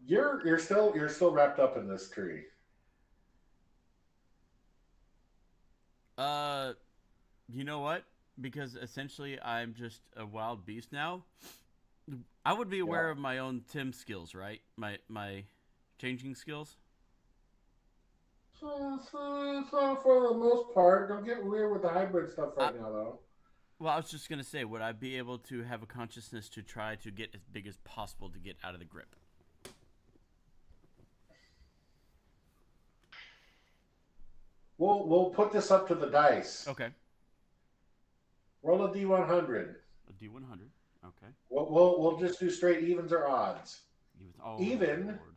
you're still wrapped up in this tree. You know what? Because essentially I'm just a wild beast now. I would be aware Yeah. of my own Tim skills, right? My changing skills. So for the most part, don't get weird with the hybrid stuff right now, though. Well, I was just gonna say, would I be able to have a consciousness to try to get as big as possible to get out of the grip? We'll put this up to the dice. Okay. Roll a d100. A D100. Okay. We'll just do straight evens or odds. Even. Lord.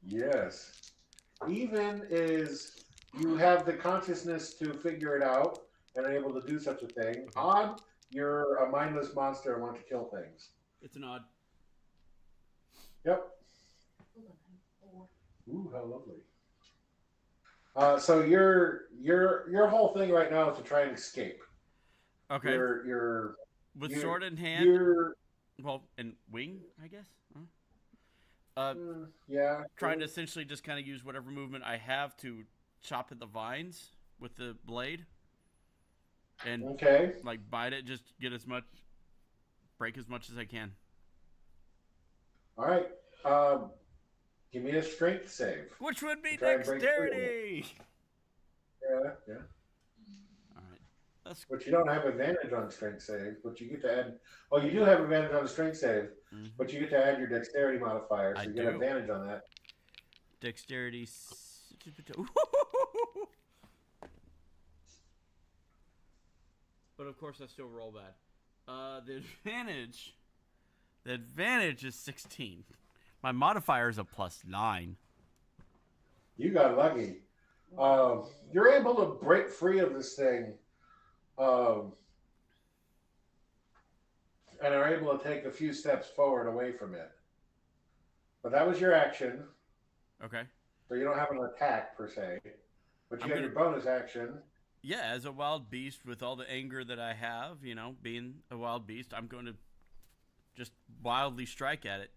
Yes. Even is you have the consciousness to figure it out and are able to do such a thing. Okay. Odd, you're a mindless monster and want to kill things. It's an odd. Yep. Ooh, how lovely. So your whole thing right now is to try and escape. Okay. You're With sword in hand. You're Well, and wing, I guess. Huh? yeah. Trying to essentially just kind of use whatever movement I have to chop at the vines with the blade, and Okay. like bite it, just break as much as I can. All right. Give me a strength save. Which would be Try and break through. dexterity. Yeah. All right. That's But you don't have advantage on strength save, but you get to add. Oh, you do have advantage on the strength save, but you get to add your dexterity modifier, so I you get do. advantage on that. dexterity. But of course, I still roll bad. The advantage is 16. My modifier is a +9. You got lucky. You're able to break free of this thing, and are able to take a few steps forward away from it. But that was your action, Okay. so you don't have an attack per se. But you I'm got your bonus action. Yeah, as a wild beast with all the anger that I have, being a wild beast, I'm going to just wildly strike at it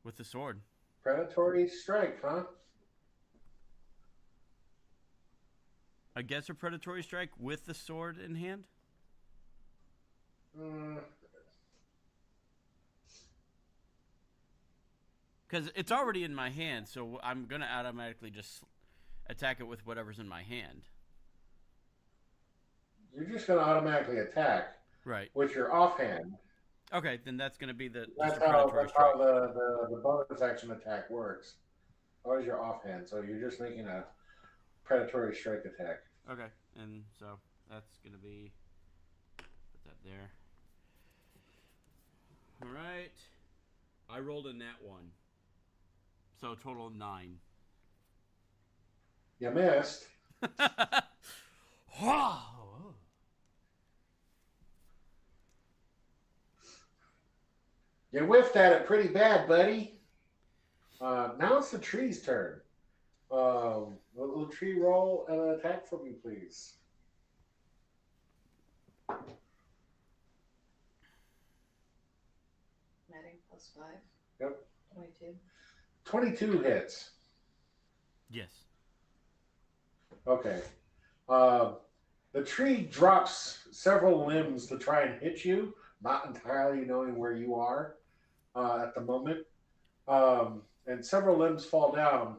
with the sword. Predatory strike, huh? I guess a predatory strike with the sword in hand? Because it's already in my hand, so I'm going to automatically just attack it with whatever's in my hand. You're just going to automatically attack Right. with your offhand. Okay, then that's going to be just That's a predatory how strike. the bonus action attack works. Always your offhand, so you're just making a predatory strike attack. Okay, and so that's going to be... Put that there. All right. I rolled a nat 1. So total of 9. You missed. You whiffed at it pretty bad, buddy. Now it's the tree's turn. Will the tree roll an attack for me, please? Netting +5. Yep. 22. 22 hits. Yes. Okay. Uh, the tree drops several limbs to try and hit you, not entirely knowing where you are at the moment. And several limbs fall down.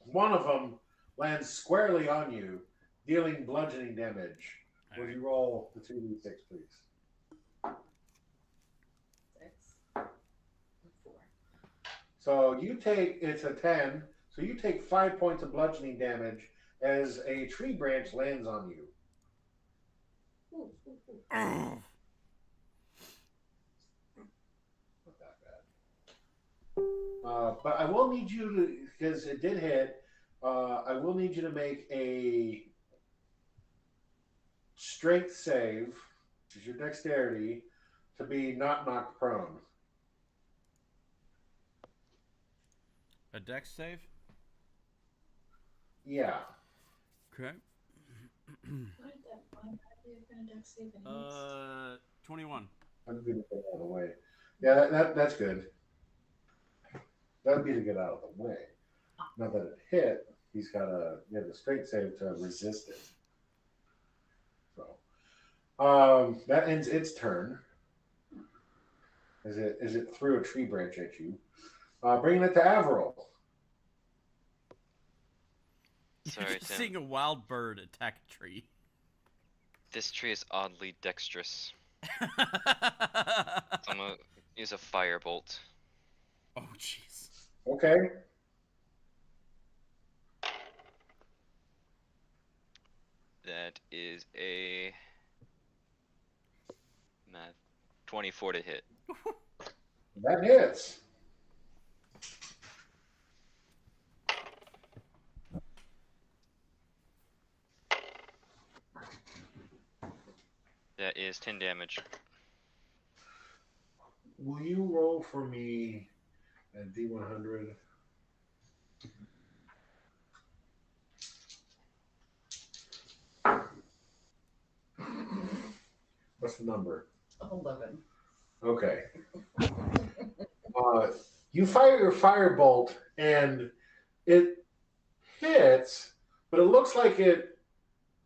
One of them lands squarely on you, dealing bludgeoning damage. All Would right. you roll the 2d6, please? 6. And 4. So you take, it's a 10, so you take 5 points of bludgeoning damage as a tree branch lands on you. Ooh, ooh, ooh. Oh. Not that bad. But I will need you to, because it did hit, I will need you to make a strength save, which is your dexterity, to be not knocked prone. A dex save? Yeah. Okay. Why did you have a dex save anyways? 21. I'm going to get out of the way. Yeah, that's good. That'd be to get out of the way. Now that it hit, he's got a strength save to resist it. So that ends its turn. As it threw a tree branch at you, bringing it to Averil. Sorry, Just Tim. seeing a wild bird attack a tree. This tree is oddly dexterous. Oh, So I'm gonna use a firebolt. jeez. Okay. That is a math 24 to hit. That hits. That is 10 damage. Will you roll for me a D100? What's the number? 11. Okay. You fire your firebolt and it hits, but it looks like it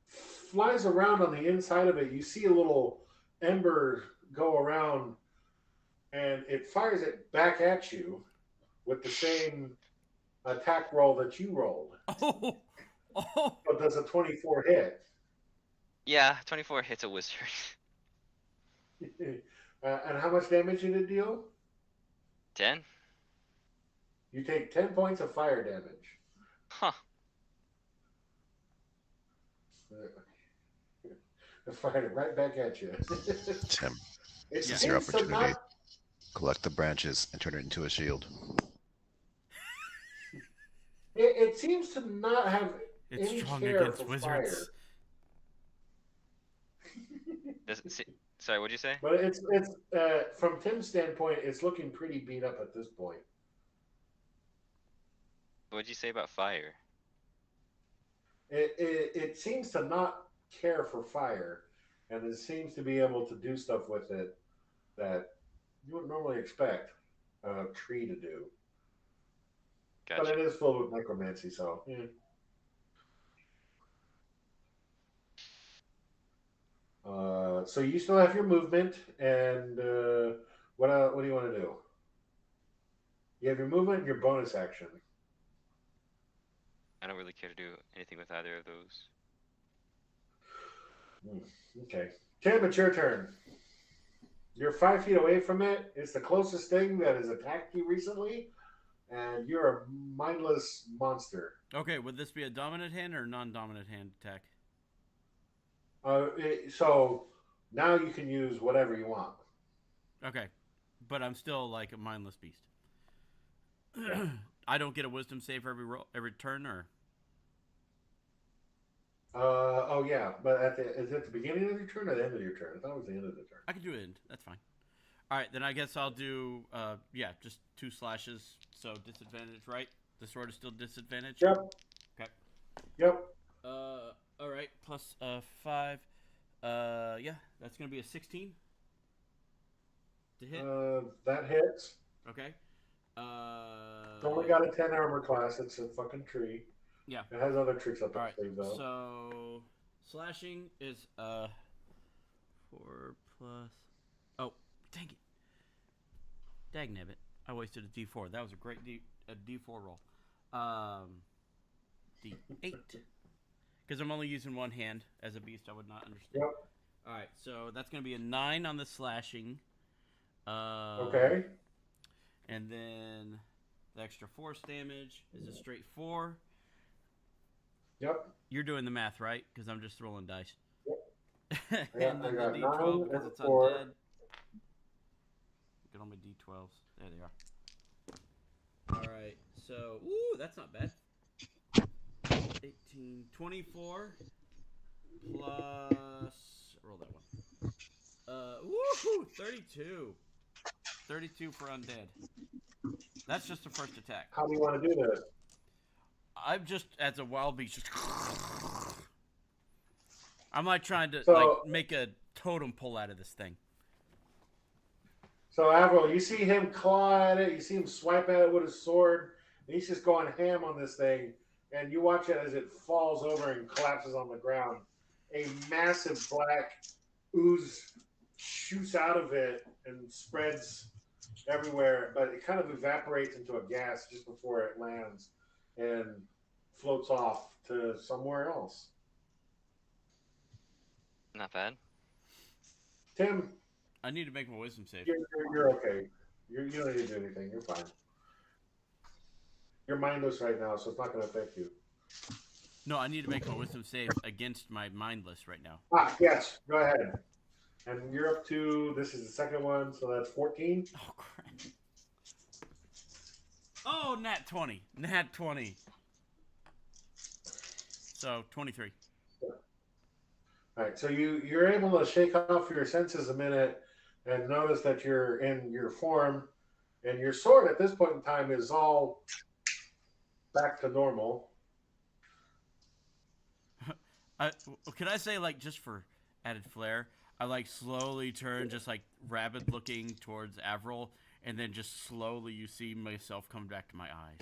flies around on the inside of it. You see a little ember go around and it fires it back at you with the same attack roll that you rolled. Oh. Oh. But does a 24 hit? Yeah, 24 hits a wizard. And how much damage did it deal? 10? You take 10 points of fire damage. Huh. It fired it right back at you. Tim, It this is seems your to opportunity. not- Collect the branches and turn it into a shield. It seems to not have It's any strong care against for wizards. Sorry, what'd you say? But it's from Tim's standpoint, it's looking pretty beat up at this point. What'd you say about fire? It seems to not care for fire, and it seems to be able to do stuff with it that you would normally expect a tree to do. But Gotcha. it is full of necromancy, so yeah. So you still have your movement, and what do you want to do? You have your movement and your bonus action. I don't really care to do anything with either of those. Okay, Tim, it's your turn. You're 5 feet away from it. It's the closest thing that has attacked you recently, and you're a mindless monster. Okay, would this be a dominant hand or non-dominant hand attack? So now you can use whatever you want. Okay, but I'm still like a mindless beast. Yeah. I don't get a wisdom save every turn, or Oh yeah, but is it the beginning of your turn or the end of your turn? I thought it was the end of the turn. I can do it. That's fine. All right, then I guess I'll do just 2 slashes. So disadvantage, right? The sword is still disadvantage. Yep. Okay. Yep. All right, plus 5. Yeah, that's gonna be a 16 to hit. That hits. Okay. It's only got a 10 armor class. It's a fucking tree. Yeah. It has other tricks up All its right. sleeve, though. So slashing is 4 plus. Oh, dang it! Dagnabbit. I wasted a D4. That was a great D4 roll. D8. Because I'm only using one hand. As a beast, I would not understand. Yep. All right, so that's going to be a 9 on the slashing. Okay. And then the extra force damage is a straight 4. Yep. You're doing the math, right? Because I'm just rolling dice. Yep. And then the I got D12 9 because and it's 4. undead. Get on my D12s. There they are. Alright, so, ooh, that's not bad. 18, 24 plus, roll that one. Woohoo, 32. 32 for undead. That's just the first attack. How do you want to do this? I'm just, as a wild beast, just... I'm like trying to make a totem pole out of this thing. So, Avril, you see him claw at it. You see him swipe at it with his sword. And he's just going ham on this thing. And you watch it as it falls over and collapses on the ground. A massive black ooze shoots out of it and spreads everywhere. But it kind of evaporates into a gas just before it lands and floats off to somewhere else. Not bad. Tim, I need to make my wisdom save. you're okay. You don't need to do anything. You're fine. You're mindless right now, so it's not going to affect you. No, I need to make my wisdom save against my mindless right now. Ah, yes. Go ahead. And you're up to, this is the second one, so that's 14. Oh, crap. Oh, nat 20. Nat 20. So, 23. All right, so you're able to shake off your senses a minute and notice that you're in your form, and your sword at this point in time is all back to normal. Can I say, like, just for added flair, I, like, slowly turn, just, like, rabid looking towards Avril, and then just slowly you see myself come back to my eyes.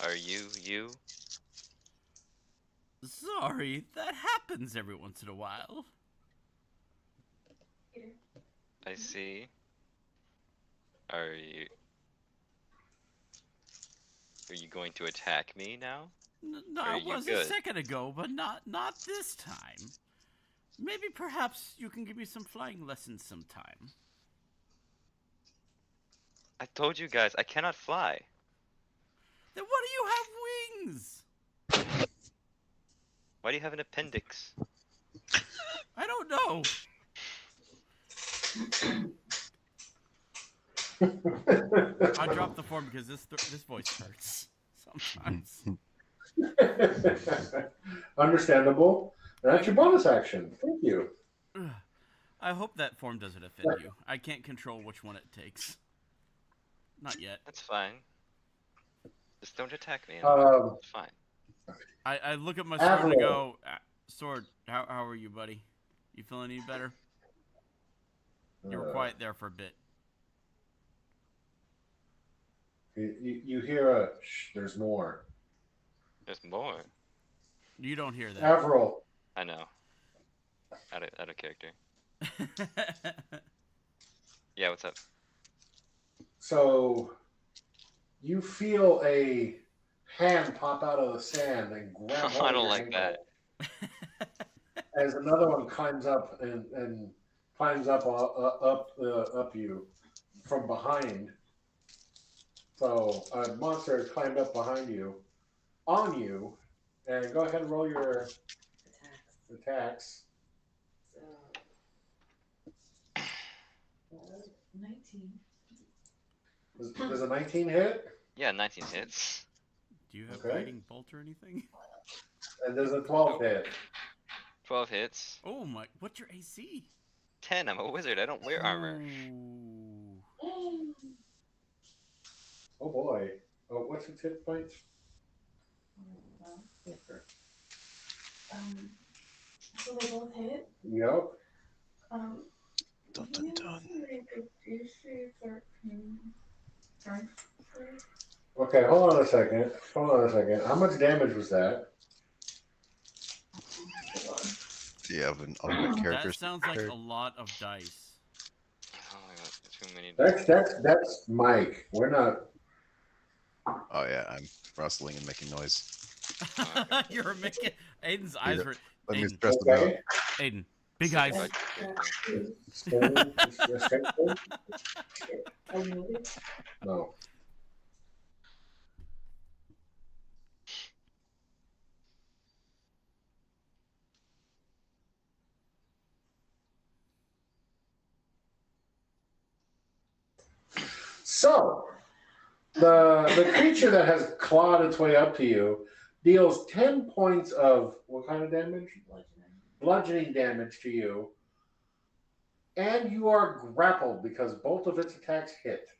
Are you? Sorry, that happens every once in a while. I see. Are you going to attack me now? No, Are I you was a good? second ago, but not this time. Maybe perhaps you can give me some flying lessons sometime. I told you guys, I cannot fly. Then why do you have wings? Why do you have an appendix? I don't know. I dropped the form because this voice hurts sometimes. Understandable. That's your bonus action. Thank you. I hope that form doesn't offend you. I can't control which one it takes. Not yet. That's fine. Just don't attack me. It's fine. I look at my sword and I go, sword, how are you, buddy? You feeling any better? You were quiet there for a bit. You hear a shh, there's more. There's more. You don't hear that. Avril, I know. Out of character. Yeah, what's up? so you feel a hand pop out of the sand and grab hold I of don't your like ankle that. as another one climbs up and climbs up you from behind. So a monster has climbed up behind you, on you, and go ahead and roll your attacks. So, 19. Does a 19 hit? Yeah, 19 hits. Do you have Okay. guiding bolt or anything? And does a 12 hit? 12 hits. Oh my! What's your AC? 10. I'm a wizard. I don't wear armor. Ooh. Oh boy. Oh, what's its hit points? So they both hit. Yep. Dun, dun, dun. Make a DC 13. Sorry. Okay, hold on a second. How much damage was that? Do you have an automatic character? That sounds like a lot of dice. Oh, I got too many. That's Mike. We're not. Oh yeah, I'm rustling and making noise. You're making Aiden's eyes were. Let me Aiden, stress them out. Okay. Aiden, big eyes. No. So, the creature that has clawed its way up to you deals 10 points of what kind of damage? Bludgeoning damage to you. And you are grappled because both of its attacks hit.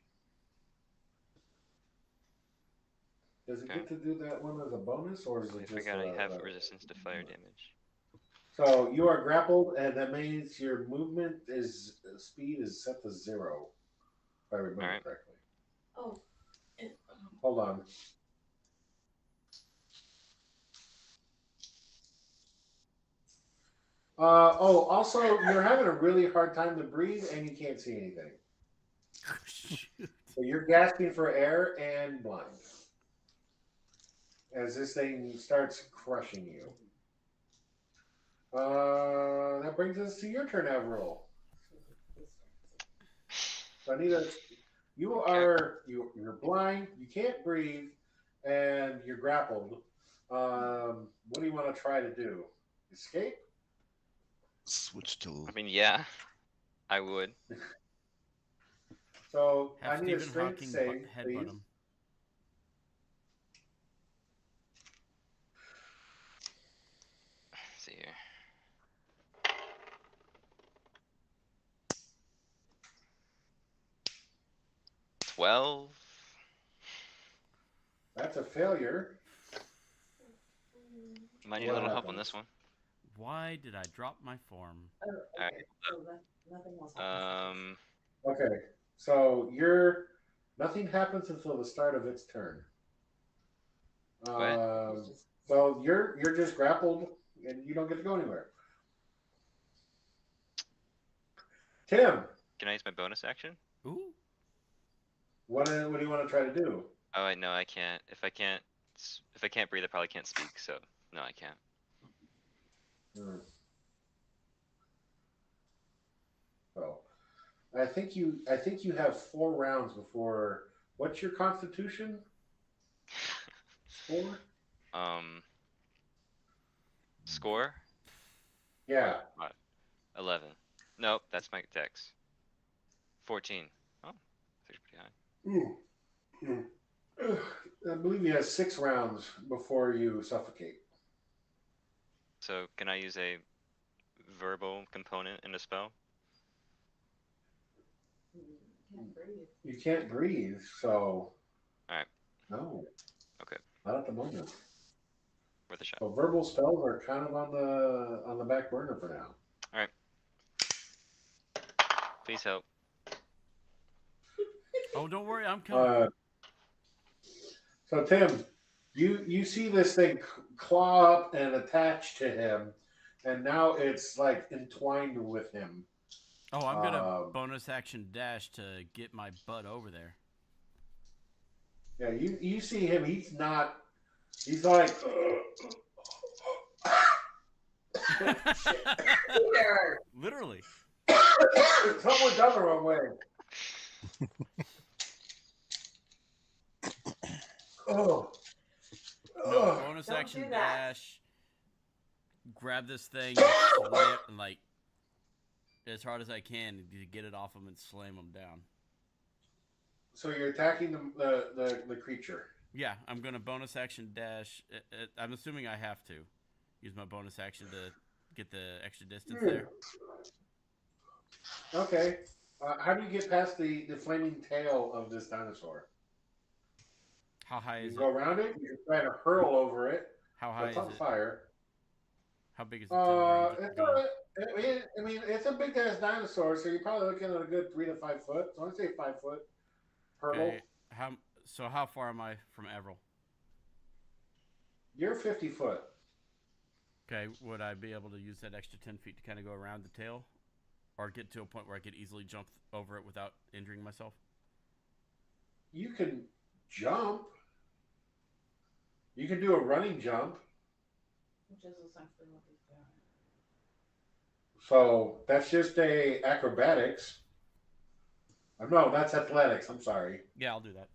Does it get to do that one as a bonus, or is it I just forgot I have resistance to fire damage. So you are grappled, and that means your movement is speed is set to 0, if I remember Alright. correctly. Oh. Hold on. Also, you're having a really hard time to breathe, and you can't see anything. So you're gasping for air and blind as this thing starts crushing you. That brings us to your turn, Avril. So Anita, you're blind, you can't breathe, and you're grappled. What do you want to try to do? Escape? Switch to. I mean, yeah, I would. So Have I need a Stephen strength Hawking save, headbutt please. him. Let's see here. $12. That's a failure. Might need a What little help on happens? this one. Why did I drop my form? Alright. So nothing else happens. Okay, so nothing happens until the start of its turn. So you're just grappled and you don't get to go anywhere. Tim, Can I use my bonus action? Ooh. what do you want to try to do? Oh, no, I can't. If I can't breathe, I probably can't speak. So no, I can't. Well, I think you have 4 rounds before. What's your constitution score? Score? Yeah. 11. Nope, that's my dex. 14. Oh, that's pretty high. I believe you have 6 rounds before you suffocate. So can I use a verbal component in a spell? Can't breathe. You can't breathe, so. Alright. No. Okay. Not at the moment. Worth a shot. So verbal spells are kind of on the back burner for now. Alright. Please help. Oh, don't worry, I'm coming. So Tim, you see this thing claw up and attach to him, and now it's like entwined with him. Oh, I'm gonna bonus action dash to get my butt over there. Yeah, you see him. He's like. Literally. Someone done the wrong way. Oh. No, bonus Don't action do that. dash. Grab this thing and flip and like as hard as I can to get it off him and slam him down. So you're attacking the creature. Yeah, I'm gonna bonus action dash. I'm assuming I have to use my bonus action to get the extra distance there. Okay. How do you get past the flaming tail of this dinosaur? How high You is can go it? around it. You can try to hurl over it. How But high it's is on it? fire. How big is the tail where I'm It's going? I mean, it's a big ass dinosaur, so you're probably looking at a good 3 to 5 foot. So I'd say 5 foot hurdle. Okay. How far am I from Avril? You're 50 foot. Okay. Would I be able to use that extra 10 feet to kind of go around the tail, or get to a point where I could easily jump over it without injuring myself? You can jump. You can do a running jump. Which is essentially what he's doing. So that's just a acrobatics. No, that's athletics. I'm sorry. Yeah, I'll do that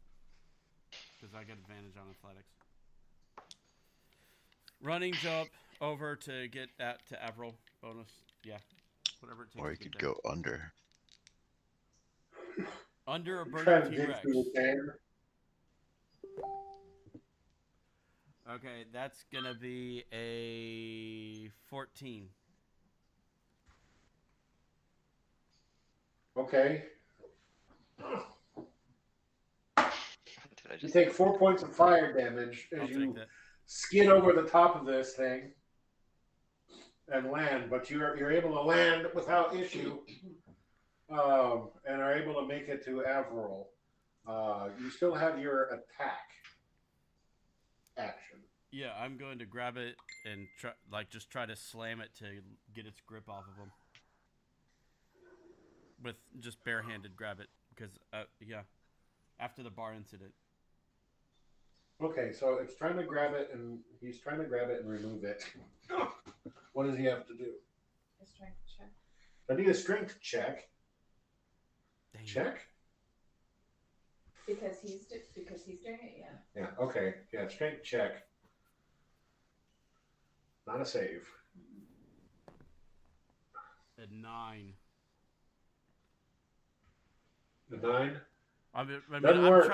because I get advantage on athletics. Running jump over to get that to Avril bonus. Yeah, whatever it takes. Or you to get could there. go under. Under a Try to burning dig T-Rex. through the sand. Okay, that's gonna be a 14. Okay. Did I You just take 4 points of fire damage I'll as take you that. skid over the top of this thing and land, but you're able to land without issue, and are able to make it to Avril. You still have your attack action. Yeah, I'm going to grab it and just try to slam it to get its grip off of him. With just barehanded grab it because yeah, after the bar incident. Okay, so it's trying to grab it, and he's trying to grab it and remove it. What does he have to do? A strength check. I need a strength check. Dang. Check? Because he's doing it, yeah. Yeah, okay. Yeah, strength check. Not a save. A 9. The 9? I'm work.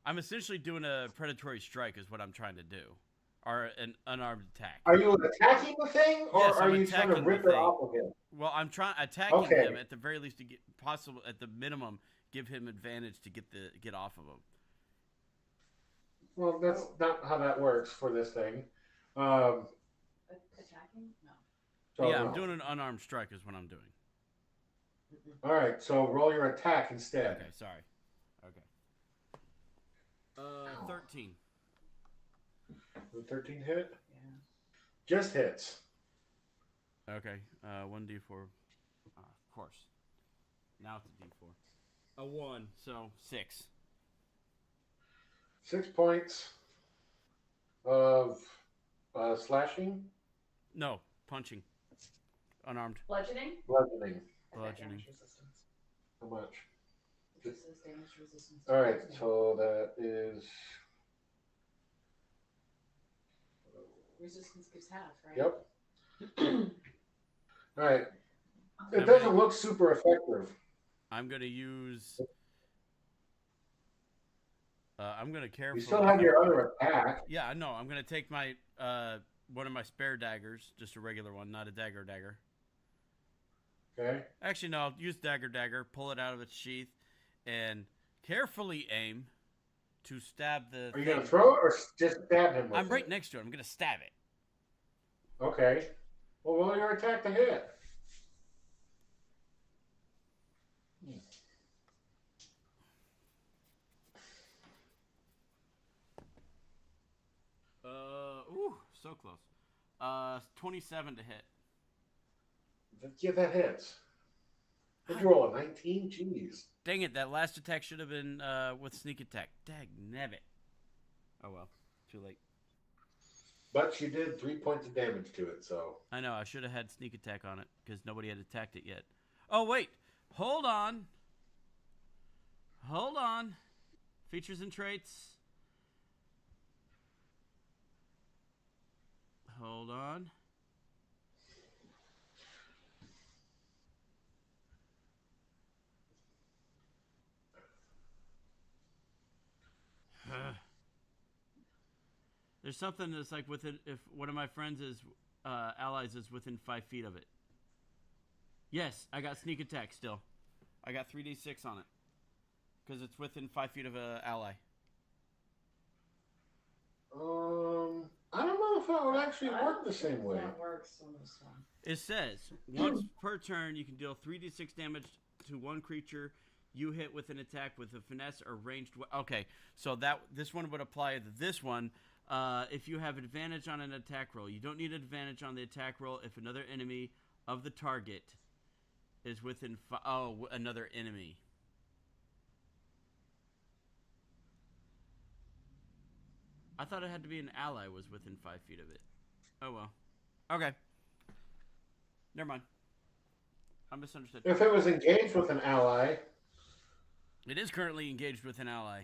I'm essentially doing a predatory strike is what I'm trying to do, or an unarmed attack. Are you attacking the thing, or Yes, are I'm you trying to attacking rip the it thing. off of him? Well, I'm attacking Okay. him at the very least to get possible at the minimum give him advantage to get off of him. Well, that's not how that works for this thing. Attacking? No. So, Yeah, I'm doing an unarmed strike is what I'm doing. All right, so roll your attack instead. Okay, sorry. Okay. 13. The 13 hit? Yeah. Just hits. Okay. 1d4. Of course. Now it's a d4. A 1, so 6. 6 points of slashing, No, punching. Unarmed. Bludgeoning? bludgeoning. Bludgeoning. Damage resistance. How much? It just says damage resistance. All right, so that is. Resistance gives half, right? Yep. All right. It How doesn't many- look super effective. I'm going to use... I'm going to carefully... You still have your other attack. Yeah, I know. I'm going to take my... one of my spare daggers. Just a regular one, not a dagger. Okay. Actually, no. I'll use dagger. Pull it out of its sheath. And carefully aim to stab the Are you thing. going to throw it or just stab him with I'm right it? next to it. I'm going to stab it. Okay. Well, roll your attack to hit. Ooh, so close. 27 to hit. Yeah, that hits. Did you roll a 19? Jeez. Dang it, that last attack should have been with sneak attack. Dag nabbit. Oh well, too late. But you did 3 points of damage to it, so. I know, I should have had sneak attack on it because nobody had attacked it yet. Oh wait, hold on. Features and traits. Hold on. There's something that's like within, if one of my friends is allies is within 5 feet of it. Yes, I got sneak attack still. I got 3d6 on it. Because it's within 5 feet of an ally. I don't know if that would actually I work don't the think same way. That works on this one. It says, once per turn, you can deal 3d6 damage to one creature you hit with an attack with a finesse or ranged. Okay, so this one would apply to this one. If you have advantage on an attack roll, you don't need advantage on the attack roll if another enemy of the target is within. Another enemy. I thought it had to be an ally was within 5 feet of it. Oh well. Okay. Never mind. I misunderstood. If it was engaged with an ally, It is currently engaged with an ally.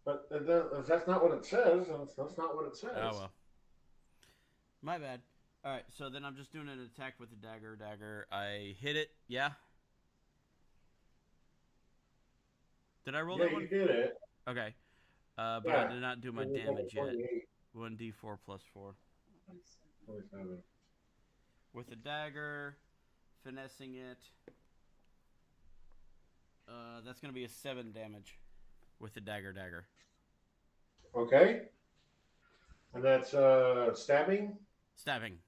but that's not what it says. That's not what it says. Oh well. My bad. Alright, so then I'm just doing an attack with the dagger. I hit it, yeah? Did I roll Yeah, that one? you did it. Okay. But Yeah. I did not do my It was damage yet. 28, 1d4 plus 4. 27. With the dagger, finessing it. That's going to be a 7 damage with the dagger. Okay. And that's stabbing. Stabbing.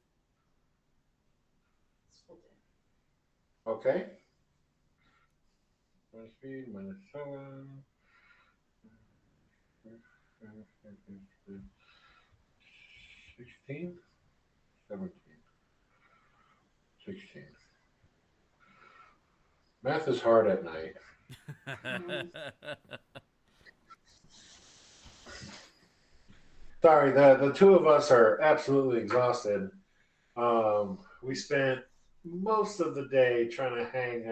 Okay. My speed minus 7. 16? 17. 16. Math is hard at night. Sorry, the two of us are absolutely exhausted. We spent most of the day trying to hang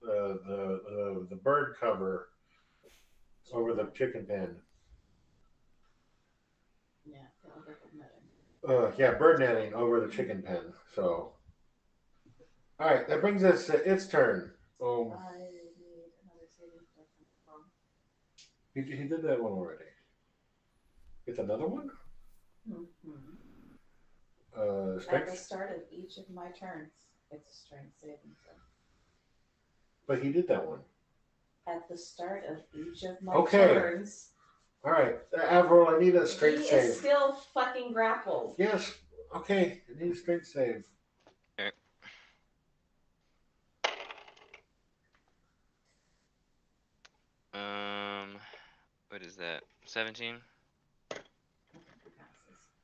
the bird cover over the chicken pen. Yeah, netting. Yeah, bird netting over the chicken pen. So, all right, that brings us to its turn. I need another saving throw. He did that one already. It's another one. Mm-hmm. At the Strength, start of each of my turns, it's a strength saving throw. but he did that one. At the start of each of my Okay. turns, All right, Avril, I need a strength he save. is still fucking grappled. Yes. Okay, I need a strength save. What is that? 17? Passes.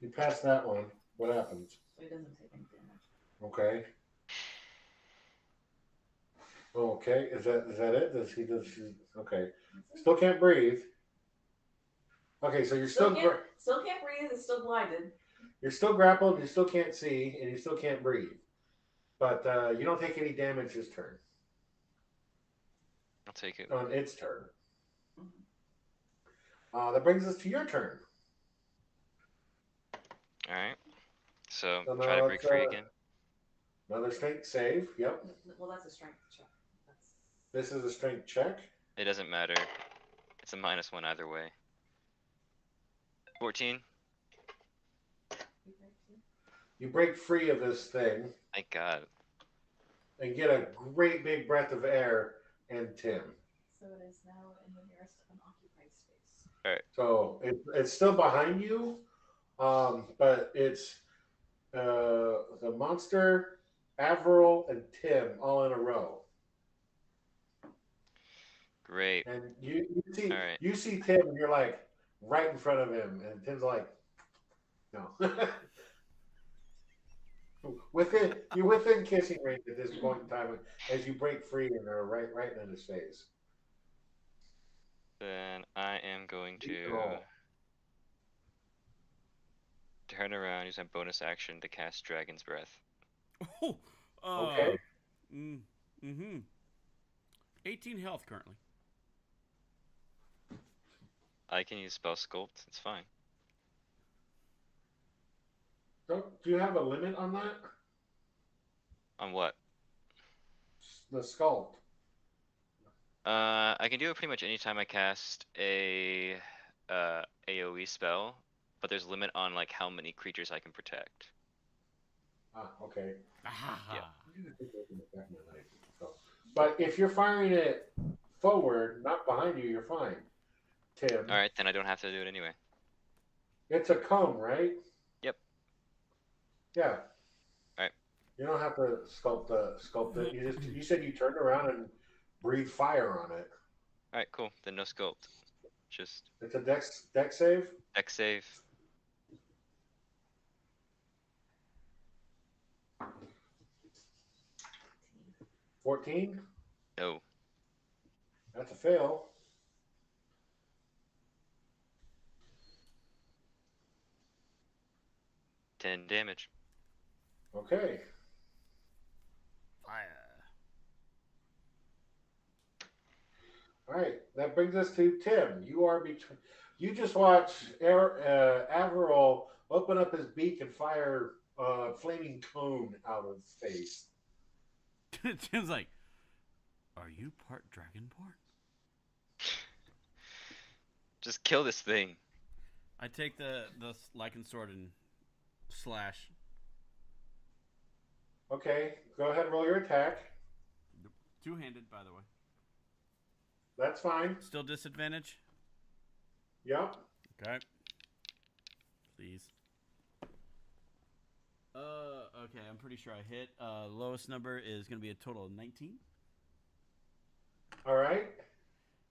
You passed that one. What happens? So he doesn't take any damage. Okay. Okay. Is that it? Does he? Okay. Still can't breathe. Okay, so you're still Still can't breathe, is still blinded. you're still grappled. You still can't see, and you still can't breathe. But you don't take any damage this turn. I'll take it. On its turn. That brings us to your turn. Alright. So, So try now to break let's, free again. Another strength save. Yep. Well, that's a strength check. This is a strength check. It doesn't matter. It's a -1 either way. 14. You break free of this thing Thank God. and get a great big breath of air and Tim. So it is now in the nearest unoccupied space. So it's still behind you, but it's the monster, Avril, and Tim all in a row. Great. And you Alright. you see Tim, and you're like right in front of him, and Tim's like, no. You're within kissing range at this point in time as you break free and are right in his face. Then I am going to Roll. turn around, use my bonus action to cast Dragon's Breath. Okay. 18 health currently. I can use Spell Sculpt, it's fine. Do you have a limit on that? On what? The sculpt. I can do it pretty much anytime I cast a AoE spell, but there's a limit on like how many creatures I can protect. Okay. Okay. Ah. So, but if you're firing it forward, not behind you, you're fine. Tim. All right, then I don't have to do it anyway. It's a cone, right? Yep. Yeah. Alright. You don't have to sculpt it. You said you turned around and breathed fire on it. All right, cool. Then no sculpt. Just It's a deck save. deck save. $14. No. That's a fail. $10 damage. Okay. Fire. All right. That brings us to Tim. You are between. You just watched Averil open up his beak and fire a flaming cone out of face. Tim's like, are you part dragonborn? Just kill this thing. I take the lichen sword and slash. Okay. Go ahead and roll your attack. Two-handed, by the way. That's fine. Still disadvantage? Yep. Okay. Please. Okay, I'm pretty sure I hit. Lowest number is going to be a total of 19. All right.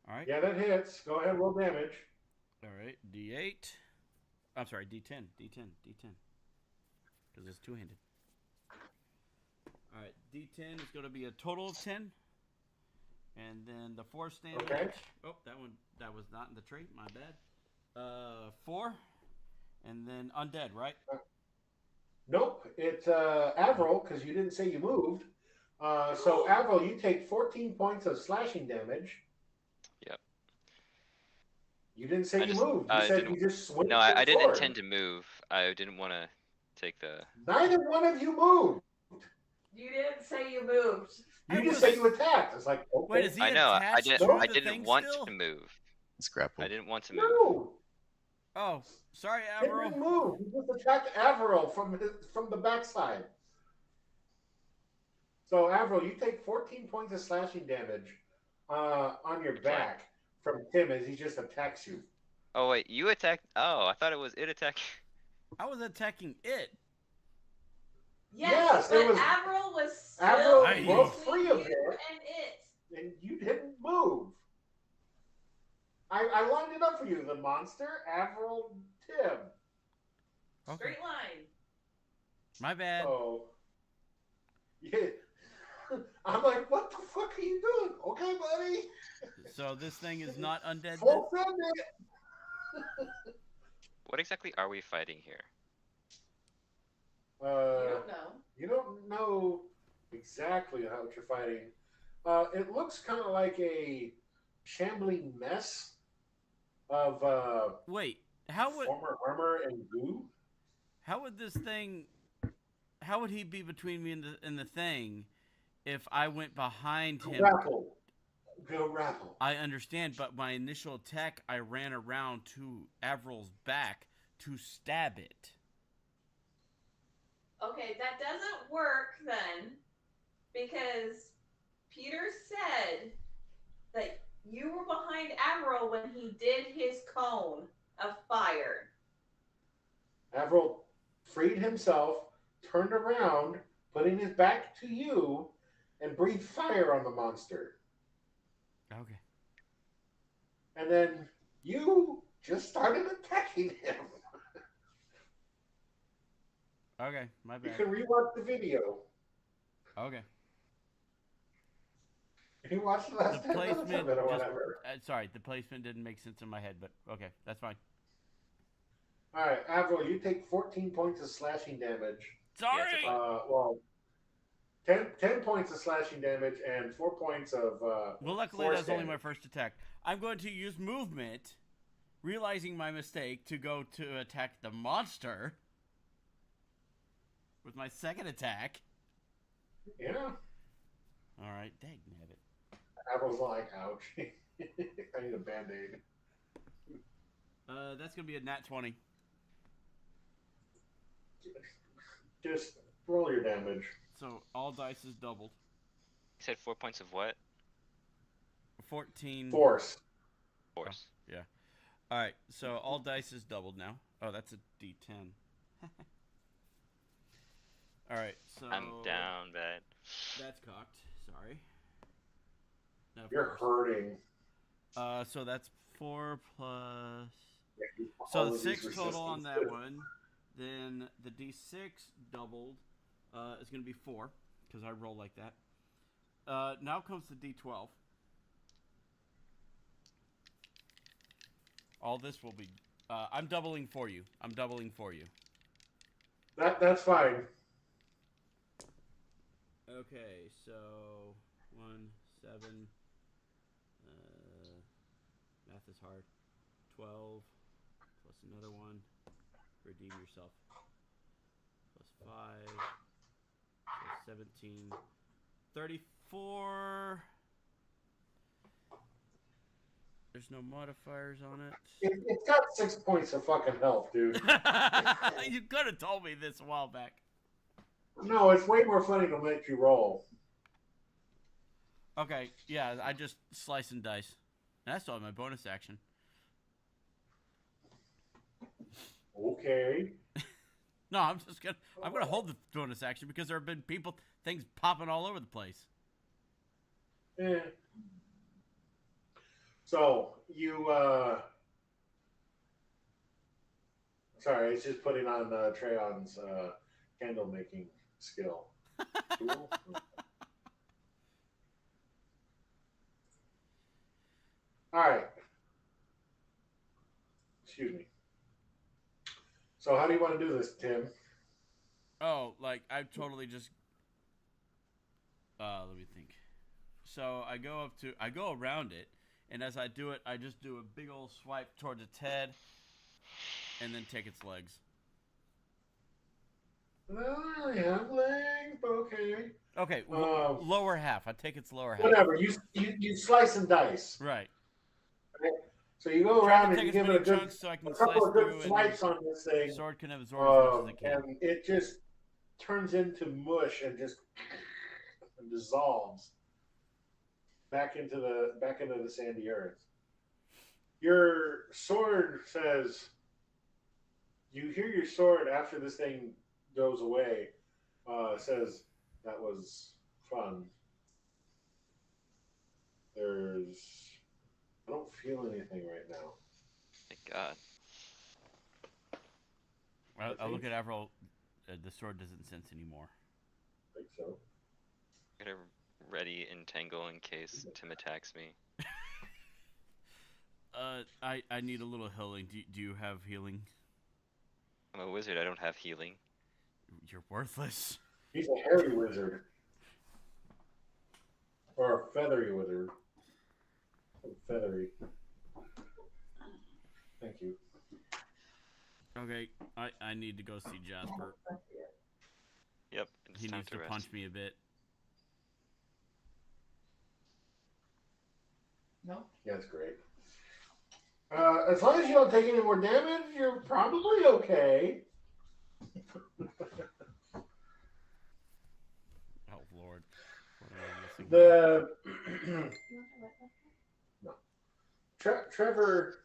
All right. Yeah, that hits. Go ahead and roll damage. All right. D8. I'm sorry, D10. D10. Because it's two-handed. All right. D10 is going to be a total of 10. And then the force damage. Okay. Oh, that was not in the trait. My bad. 4. And then undead, right? Nope. It's Avril, because you didn't say you moved. So Avril, you take 14 points of slashing damage. Yep. You didn't say I you just- moved. You I said didn't- you just swing. No, I didn't intend to move. I didn't want to take the. Neither one of you moved. You didn't say you moved. You I just was- said you attacked. It's like, okay. Wait, is he I know. I attached didn't. to I the didn't thing want still? to move. It's grapple. I didn't want to move. No. Oh, sorry, He didn't Avril. move. He just attacked Avril from the backside. So Avril, you take 14 points of slashing damage on your back from Tim as he just attacks you. Oh wait, you attacked. Oh, I thought it was it attacking. I was attacking it. Yes, but it was- Avril was still Avril was between free of you it. and it. And you didn't move. I lined it up for you. The monster, Avril, Tim. Okay. Straight line. My bad. Oh. Yeah. I'm like, what the fuck are you doing? Okay, buddy. So this thing is not undead then? Full send it. What exactly are we fighting here? You don't know. You don't know exactly how what you're fighting. It looks kind of like a shambling mess of Wait, how would former armor and goo. this thing? How would he be between me and the thing if I went behind him? Go grapple. I understand, but my initial attack, I ran around to Avril's back to stab it. Okay, that doesn't work then, because Peter said that you were behind Avril when he did his cone of fire. Avril freed himself, turned around, putting his back to you, and breathed fire on the monster. Okay. And then you just started attacking him. Okay, my You bad. can rewatch the video. Okay. You watch the last The 10 minutes placement of it or just, whatever. sorry, the placement didn't make sense in my head, but okay, that's fine. All right, Avril, you take 14 points of slashing damage. Sorry. Well, 10 points of slashing damage and 4 points of Well, luckily force that's only my damage. first attack. I'm going to use movement, realizing my mistake, to go to attack the monster with my second attack. Yeah. All right, dang nabbit. Avril's like, ouch. I need a band-aid. That's gonna be a nat 20. Just Roll your damage. So all dice is doubled. You said 4 points of what? 14. Force. Force. Yeah. All right. So all dice is doubled now. Oh, that's a D10. All right. So I'm down bad. that's cocked. Sorry. No, of You're course. hurting. So that's 4 plus. All So of these 6 total on that resistances. one. Then the D6 doubled is going to be 4 because I roll like that. Now comes the D12. All this will be. I'm doubling for you. I'm doubling for you. That's fine. Okay, so 1, 7. Math is hard. 12 plus another one. Redeem yourself. Plus 5. So 17. 34. There's no modifiers on it. It's got 6 points of fucking health, dude. You could have told me this a while back. No, it's way more funny to make you roll. Okay, yeah, I just slice and dice. That's all my bonus action. Okay. No, I'm gonna hold the bonus action because there have been things popping all over the place. Eh. So you sorry, it's just putting on Treyon's candle making skill. Cool. All right. Excuse me. So how do you want to do this, Tim? Oh, like I totally just. Let me think. So I go around it, and as I do it, I just do a big old swipe towards its head, and then take its legs. Well, I have legs, but okay. Okay, lower half. I take its lower half. Whatever. You slice and dice. Right. Okay? So you go Try around to and you take as give many it a good, chunks so I can a slice couple of through good swipes and on this thing, sword can absorb as much as it can. and it just turns into mush and just dissolves back into the sandy earth. Your sword says, you hear your sword after this thing goes away, says, that was fun. I don't feel anything right now. Thank God. I look at Avril. The sword doesn't sense anymore. I think so. Get a ready entangle in case Tim attacks me. I need a little healing. Do you have healing? I'm a wizard. I don't have healing. You're worthless. He's a hairy wizard. Or a feathery wizard. Feathery. Thank you. Okay, I need to go see Jasper. Yep. It's He time needs to rest. punch me a bit. No? Yeah, that's great. As long as you don't take any more damage, you're probably okay. Oh Lord, what am I missing here? The no. Trevor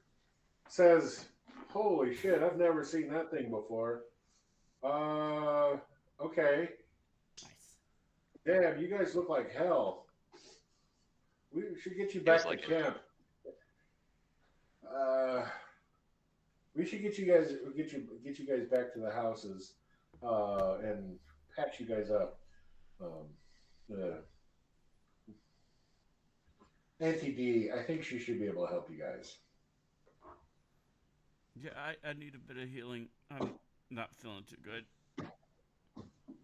says, "Holy shit! I've never seen that thing before." Okay. Nice. Damn, you guys look like hell. We should get you Feels back like to it. camp. We should get you guys back to the houses, and patch you guys up. Auntie D, I think she should be able to help you guys. Yeah, I need a bit of healing. I'm not feeling too good.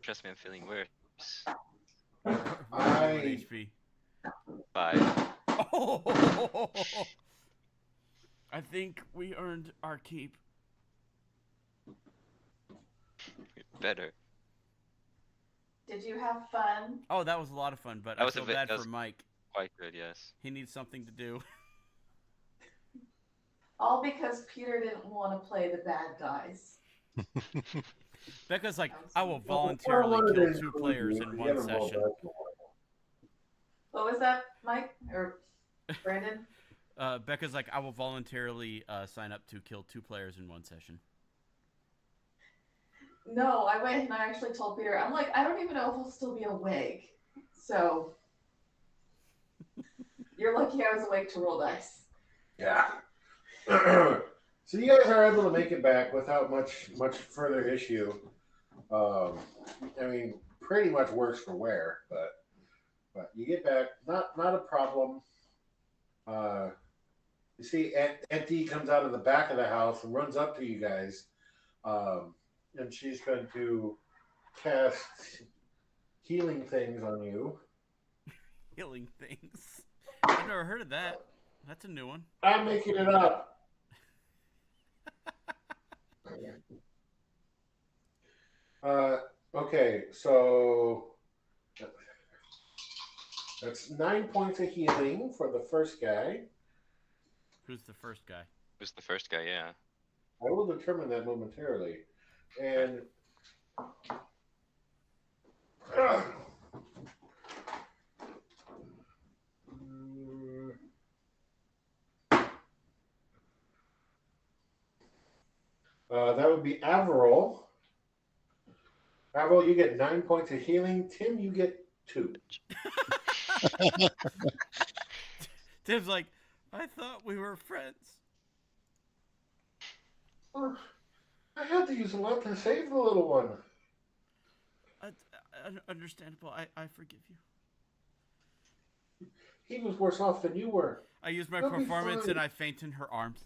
Trust me, I'm feeling worse. What HP? 5. Oh! I think we earned our keep. Better. Did you have fun? Oh, that was a lot of fun, but That I was feel a bit- bad that for was- Mike. Quite good, yes. He needs something to do. All because Peter didn't want to play the bad guys. Becca's like, I will Well, I voluntarily wanted to kill include 2 players you, in you one haven't rolled session. that in a while. What was that, Mike or Brandon? Becca's like, I will voluntarily sign up to kill 2 players in one session. No, I went and I actually told Peter. I'm like, I don't even know if he'll still be awake. So you're lucky I was awake to roll dice. Yeah. So you guys are able to make it back without much further issue. I mean, pretty much works for wear, but you get back, not a problem. You see, Aunt D comes out of the back of the house and runs up to you guys, and she's going to cast healing things on you. Healing things. I've never heard of that. That's a new one. I'm making it up. Okay, so that's 9 points of healing for the first guy. Who's the first guy? Who's the first guy? Yeah. I will determine that momentarily. And that would be Averil. Averil, you get 9 points of healing. Tim, you get 2. Tim's like, I thought we were friends. I had to use a lot to save the little one. Understandable. I forgive you. He was worse off than you were. I used my He'll be performance fine. and I faint in her arms.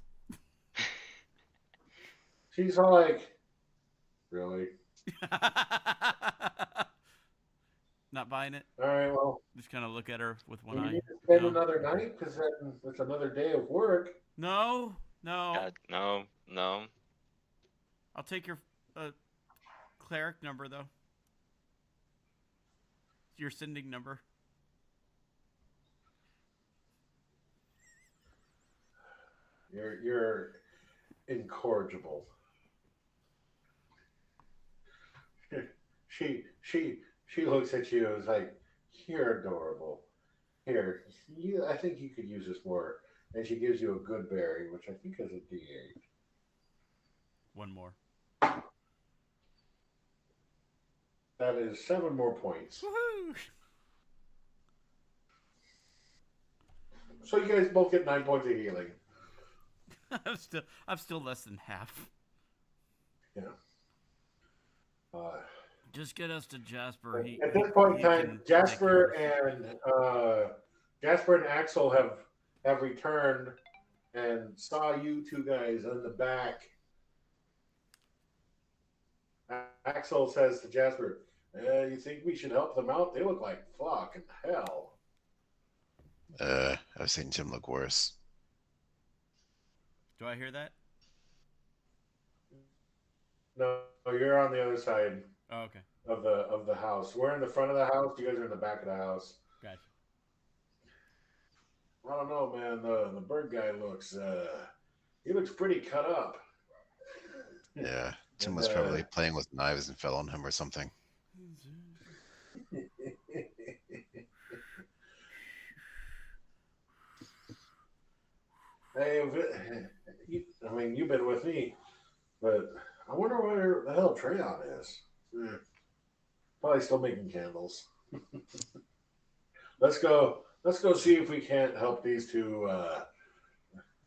She's all like, really? Not buying it. All right, well, Just kind of look at her with one you eye. need to spend No. another night because that's another day of work. No. God, no. I'll take your cleric number though. Your sending number. You're incorrigible. She looks at you and is like, you're adorable. Here, I think you could use this more. And she gives you a good berry, which I think is a D8. One more. That is 7 more points. Woohoo! So you guys both get 9 points of healing. I'm still less than half. Yeah. Just get us to Jasper. At this point in he time, can Jasper take care and Axel have returned and saw you two guys in the back. Axel says to Jasper, "You think we should help them out? They look like fucking hell." I've seen Tim look worse. Do I hear that? No, you're on the other side Oh, okay. of the house. We're in the front of the house. You guys are in the back of the house. Gotcha. I don't know, man. The bird guy looks he looks pretty cut up. Yeah, Tim was probably playing with knives and fell on him or something. Hey, I mean, you've been with me, but I wonder where the hell Treyon is. Probably still making candles. Let's go see if we can't help these two out.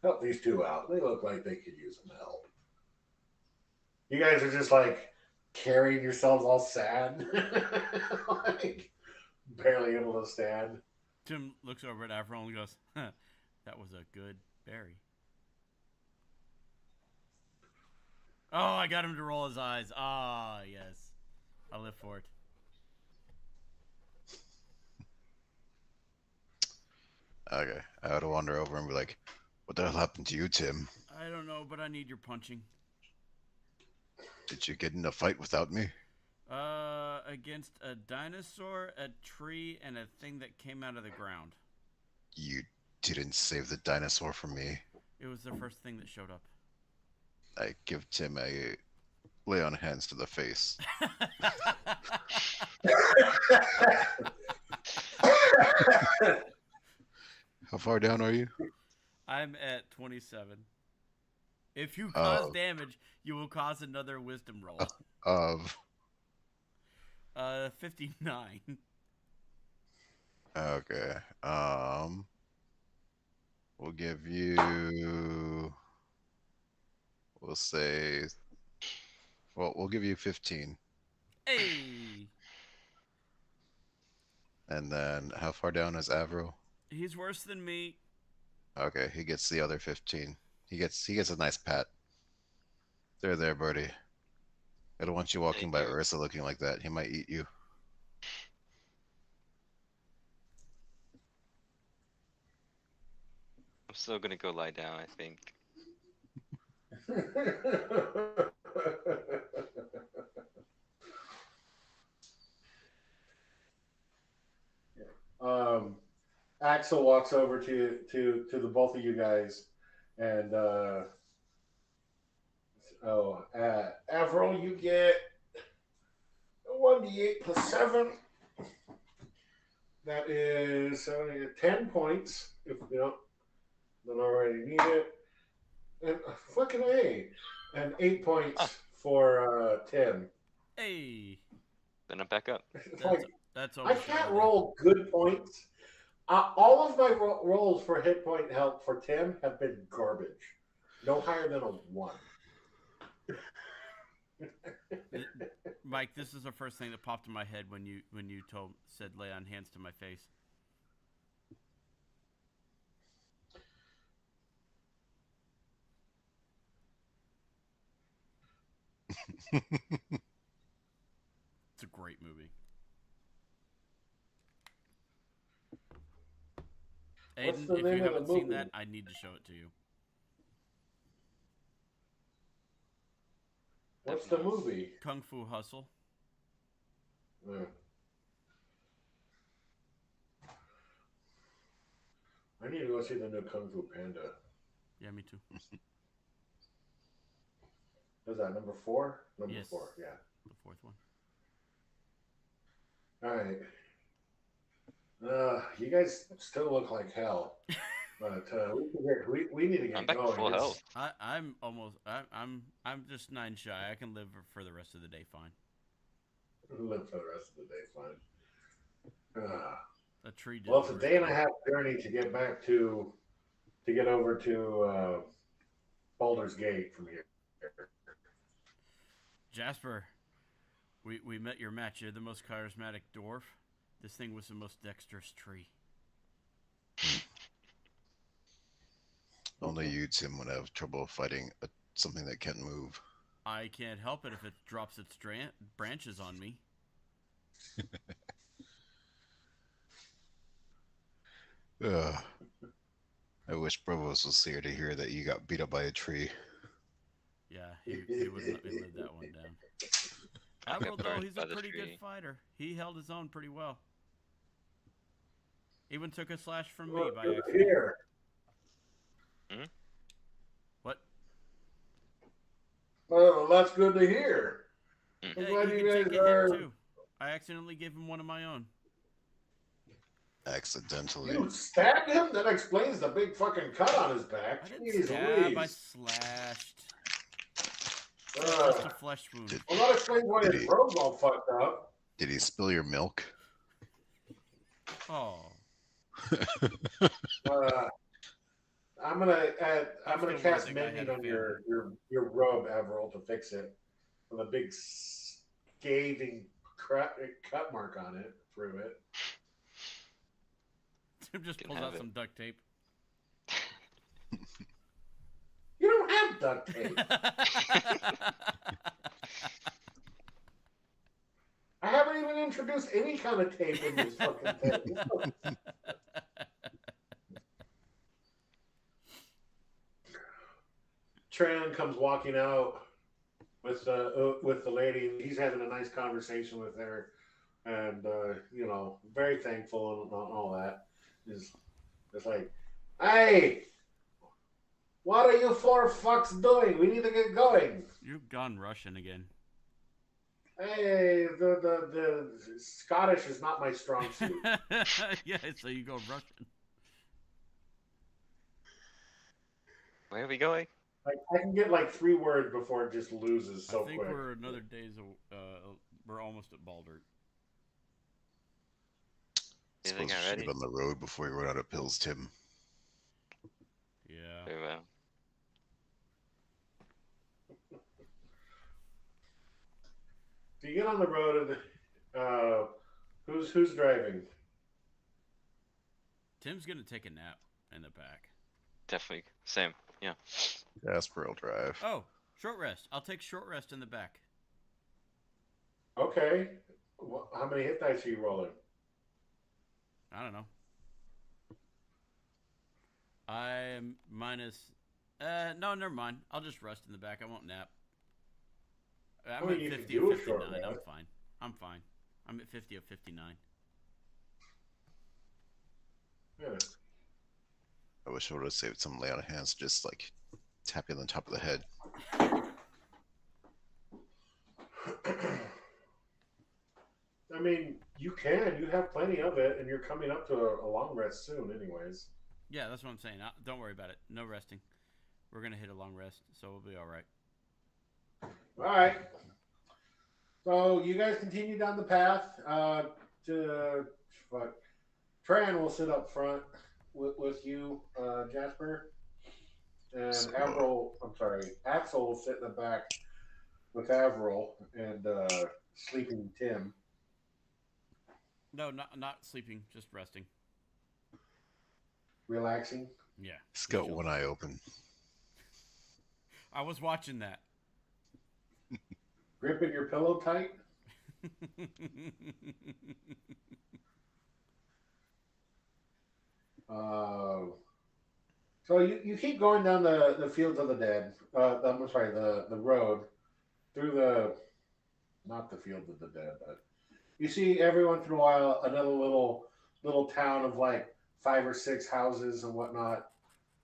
They look like they could use some help. You guys are just like carrying yourselves all sad, like barely able to stand. Tim looks over at Avril and goes, huh, that was a good berry. Oh, I got him to roll his eyes. Ah, yes. I live for it. Okay, I ought to wander over and be like, what the hell happened to you, Tim? I don't know, but I need your punching. Did you get in a fight without me? Against a dinosaur, a tree, and a thing that came out of the ground. You didn't save the dinosaur from me. It was the first thing that showed up. I give Tim a lay on hands to the face. How far down are you? I'm at 27. If you cause Oh. damage, you will cause another wisdom roll. Of 59. okay. We'll give you. We'll say. Well, we'll give you 15. Hey, And then how far down is Avro? he's worse than me. Okay, he gets the other 15. He gets a nice pat. There, Birdie. I don't want you walking Thank by you. Ursa looking like that. He might eat you. I'm still gonna go lie down, I think. Axel walks over to the both of you guys, and Avril, you get 1d8 plus 7. That is 10 points if you don't already need it. And fucking A. And 8 points for Tim. Hey, Then I'm back up. that's I almost can't everything. roll good points. All of my rolls for hit point help for Tim have been garbage. No higher than a 1. Mike, this is the first thing that popped in my head when you said lay on hands to my face. It's a great movie. What's Aiden, the if name you of the haven't seen movie? that, I need to show it to you. What's the movie? Kung Fu Hustle. I need to go see the new Kung Fu Panda. Yeah, me too. Is that number 4? Number Yes. 4, yeah. The fourth one. All right. You guys still look like hell, but we need to get I'm back to going. full health. I'm just 9 shy. I can live for the rest of the day fine. Live for the rest of the day, fine. A tree. Well, it's a day and a half journey to get back to get over to Baldur's Gate from here. Jasper, we met your match. You're the most charismatic dwarf. This thing was the most dexterous tree. Only you, Tim, would have trouble fighting something that can't move. I can't help it if it drops its branches on me. I wish Brovos was here to hear that you got beat up by a tree. Yeah, he wouldn't let me live that one down. I got Avril, though, burned he's by a the pretty good tree. fighter. He held his own pretty well. Even took a slash from me Look, by good to accident. hear. What? Well, that's good to hear. I'm Yeah, glad he you can guys take a are. hit too. I accidentally gave him one of my own. Accidentally. You stabbed him? That explains the big fucking cut on his back. I didn't Jeez stab, I Louise. slashed. Just a flesh wound. Well, that explains why his robe's all fucked up. Did he spill your milk? Oh. I'm gonna I'm still cast wondering I had mending a on your robe, Avril, to fix it with a big scathing cut mark on it through it. Tim just Can pulls have out it. some duct tape. You don't have duct tape. I haven't even introduced any kind of tape in this fucking thing. Tran comes walking out with the lady. He's having a nice conversation with her, and very thankful and all that. It's like, hey, what are you four fucks doing? We need to get going. You've gone Russian again. Hey, the Scottish is not my strong suit. Yeah, so you go Russian. Where are we going? Like I can get like 3 words before it just loses so I think quick. we're another day's. We're almost at Baldurk. You Suppose think you I'm should ready? get on the road before you run out of pills, Tim. Yeah. Very well. So you get on the road and who's driving? Tim's gonna take a nap in the back. Definitely. Same. Yeah. Jasper will drive. Oh, short rest. I'll take short rest in the back. Okay. How many hit dice are you rolling? I don't know. I'm minus. No, never mind. I'll just rest in the back. I won't nap. I'm Well, at you could 50 do or a short 59. I'm rest. fine. I'm fine. I'm at 50 or 59. Yeah. I wish I would have saved some lay on hands, just like tap you on the top of the head. I mean, you can. You have plenty of it, and you're coming up to a long rest soon, anyways. Yeah, that's what I'm saying. Don't worry about it. No resting. We're gonna hit a long rest, so we'll be all right. All right. So you guys continue down the path. Tran will sit up front with you, Jasper, and So, Axel will sit in the back with Avril and sleeping Tim. No, not sleeping, just resting. Relaxing. Yeah. he's got one eye open. I was watching that. Gripping your pillow tight. So you keep going down the fields of the dead. I'm sorry, the road through not the fields of the dead, but you see every once in a while another little town of like 5 or 6 houses and whatnot.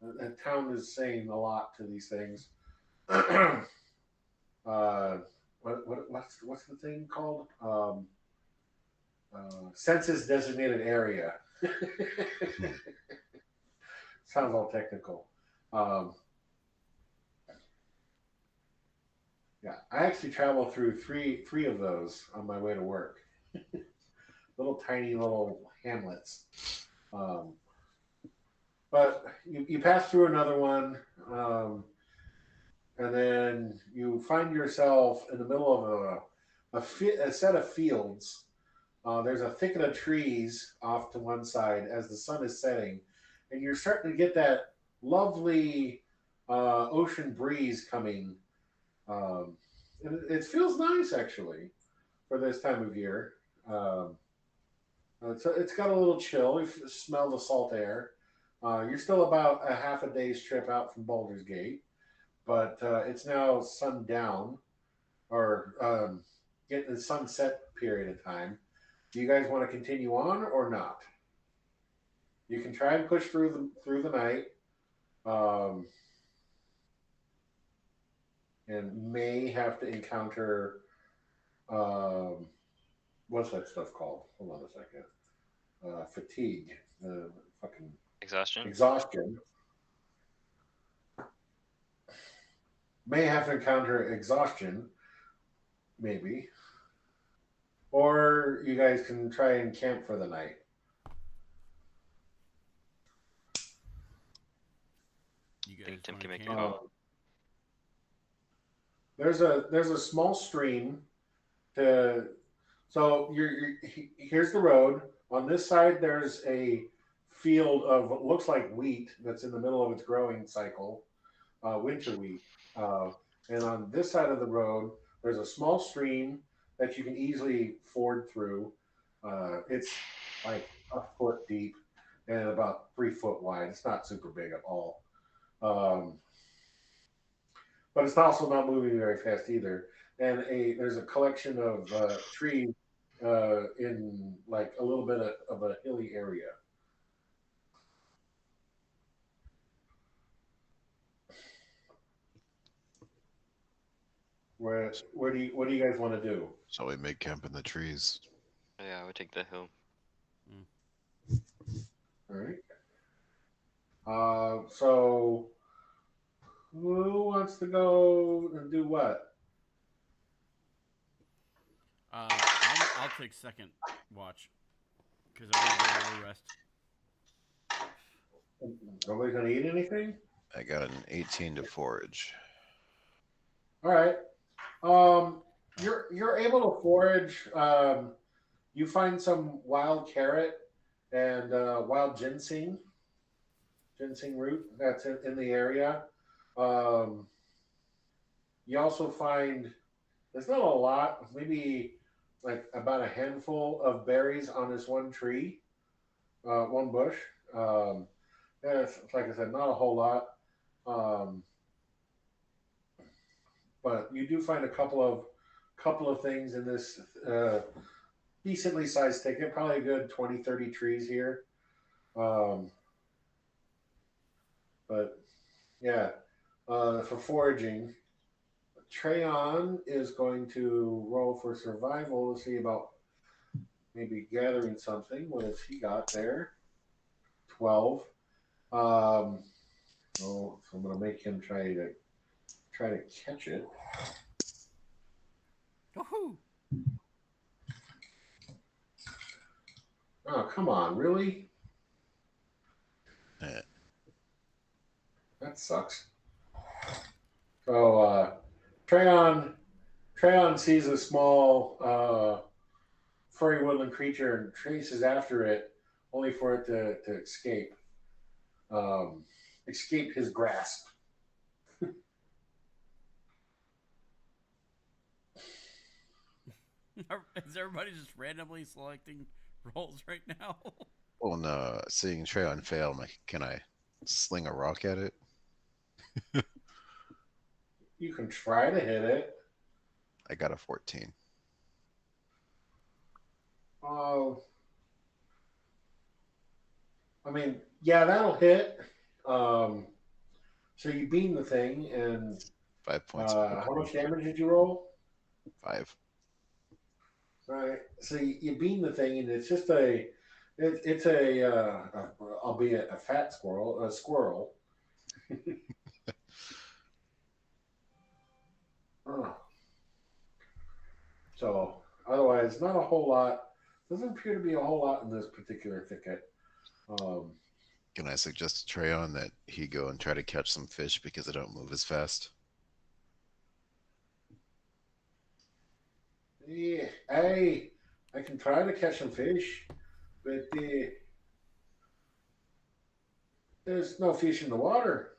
The town is saying a lot to these things. What's the thing called? Census designated area. Sounds all technical. Yeah, I actually travel through three of those on my way to work. Little tiny little hamlets. But you pass through another one, and then you find yourself in the middle of a set of fields. There's a thicket of trees off to one side as the sun is setting, and you're starting to get that lovely ocean breeze coming. And it feels nice actually for this time of year. It's got a little chill. You smell the salt air. You're still about a half a day's trip out from Baldur's Gate, but it's now sundown or getting the sunset period of time. Do you guys want to continue on or not? You can try and push through the night, and may have to encounter what's that stuff called? Hold on a second. Fatigue, fucking exhaustion. May have to encounter exhaustion, maybe. Or you guys can try and camp for the night. You guys Think Tim wanna can make a camp? call? There's a small stream to so here's the road. On this side there's a field of what looks like wheat that's in the middle of its growing cycle, winter wheat. And on this side of the road there's a small stream that you can easily ford through. It's like a foot deep and about 3 foot wide. It's not super big at all. But it's also not moving very fast either. And there's a collection of trees in like a little bit of a hilly area. What do you guys want to do? Shall we make camp in the trees? Yeah, I would take the hill. All right. So who wants to go and do what? I'll take second watch because I want to get a little rest. Nobody's gonna eat anything. I got an 18 to forage. All right. You're able to forage. You find some wild carrot and wild ginseng root that's in the area. You also find there's not a lot, maybe like about a handful of berries on this one tree, one bush. It's, like I said, not a whole lot. But you do find a couple of things in this decently sized thicket, probably a good 20, 30 trees here. But yeah, for foraging, Treyon is going to roll for survival to see about maybe gathering something. What has he got there? 12. So I'm going to make him try to catch it. Woohoo! Oh, come on, really? Yeah. That sucks. So Treyon sees a small furry woodland creature and traces after it, only for it to escape. Escape his grasp. Is everybody just randomly selecting roles right now? Oh no, seeing Treyon fail, I'm like, can I sling a rock at it? You can try to hit it. I got a 14. Oh, I mean, yeah, that'll hit. So you beam the thing, and 5 points. how much damage did you roll? 5. All right. So you beam the thing, and it's just albeit a fat squirrel, a squirrel. Oh. So otherwise, not a whole lot. Doesn't appear to be a whole lot in this particular thicket. Can I suggest to Treyon that he go and try to catch some fish because they don't move as fast? Yeah, I can try to catch some fish, but there's no fish in the water.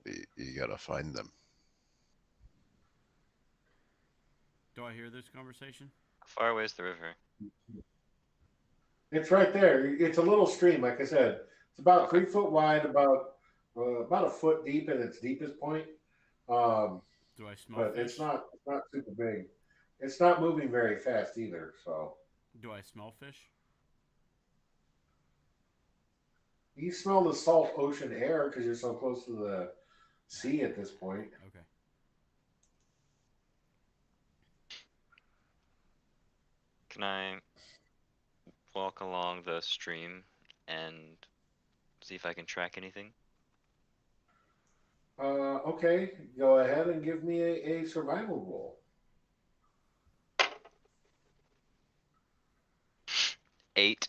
You gotta find them. Do I hear this conversation? How far away is the river? It's right there. It's a little stream, like I said. It's about 3 foot wide, about a foot deep at its deepest point. Do I smell But fish? it's not super big. It's not moving very fast either. So Do I smell fish? you smell the salt ocean air because you're so close to the sea at this point. Okay. Can I walk along the stream and see if I can track anything? Okay, go ahead and give me a survival roll. 8.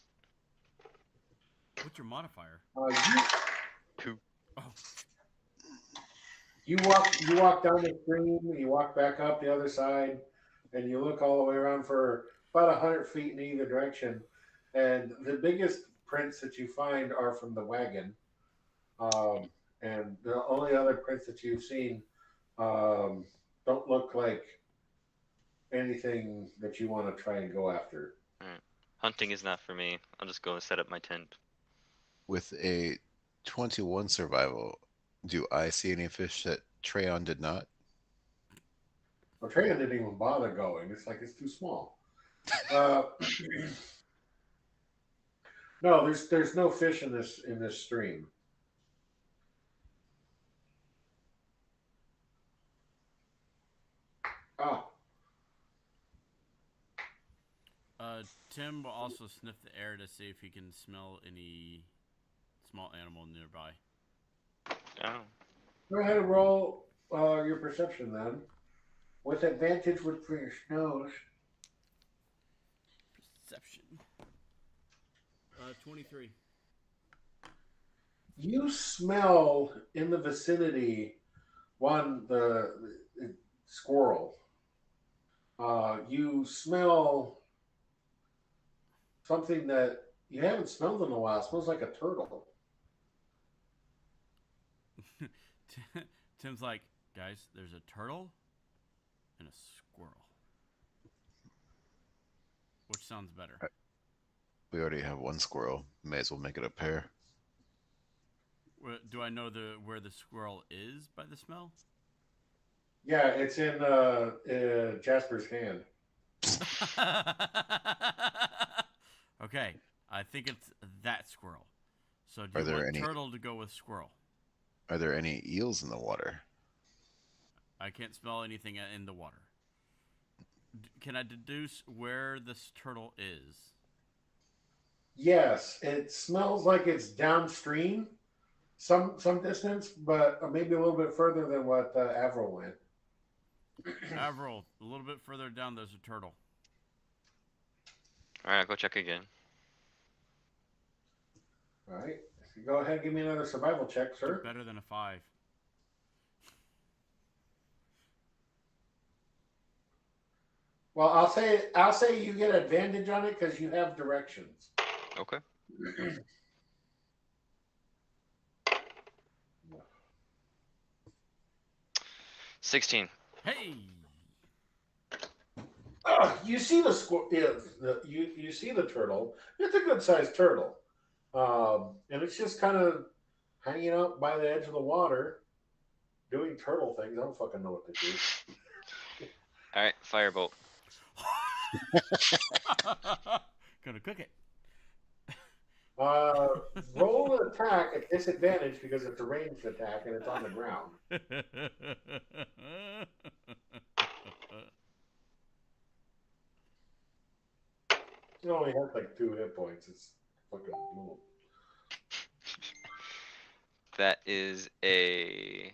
What's your modifier? You 2. Oh, you walk down the stream, you walk back up the other side, and you look all the way around for about 100 feet in either direction. And the biggest prints that you find are from the wagon. And the only other prints that you've seen don't look like anything that you want to try and go after. Alright. Hunting is not for me. I'll just go and set up my tent. With a 21 survival, do I see any fish that Treyon did not? Well, Trey didn't even bother going. It's like it's too small. No, there's no fish in this stream. Tim will also sniff the air to see if he can smell any small animal nearby. Oh. Go ahead and roll your perception then. With advantage for your snows. Perception. 23. You smell in the vicinity the squirrel. You smell something that you haven't smelled in a while. It smells like a turtle. Tim's like, guys, there's a turtle and a squirrel. Which sounds better? We already have one squirrel. May as well make it a pair. Do I know where the squirrel is by the smell? Yeah, it's in Jasper's hand. Okay, I think it's that squirrel. So do Are you there want any- turtle to go with squirrel? Are there any eels in the water? I can't smell anything in the water. Can I deduce where this turtle is? Yes, it smells like it's downstream, some distance, but maybe a little bit further than what Avril went. Avril, a little bit further down, there's a turtle. All right, I'll go check again. All right, go ahead and give me another survival check, sir. Better than a 5. Well, I'll say you get advantage on it because you have directions. Okay. 16. Hey! You see the you see the turtle. It's a good sized turtle, and it's just kind of hanging out by the edge of the water, doing turtle things. I don't fucking know what to do. All right, firebolt. Gonna cook it. Roll an attack at disadvantage because it's a ranged attack and it's on the ground. It only has like 2 hit points. It's fucking little. That is a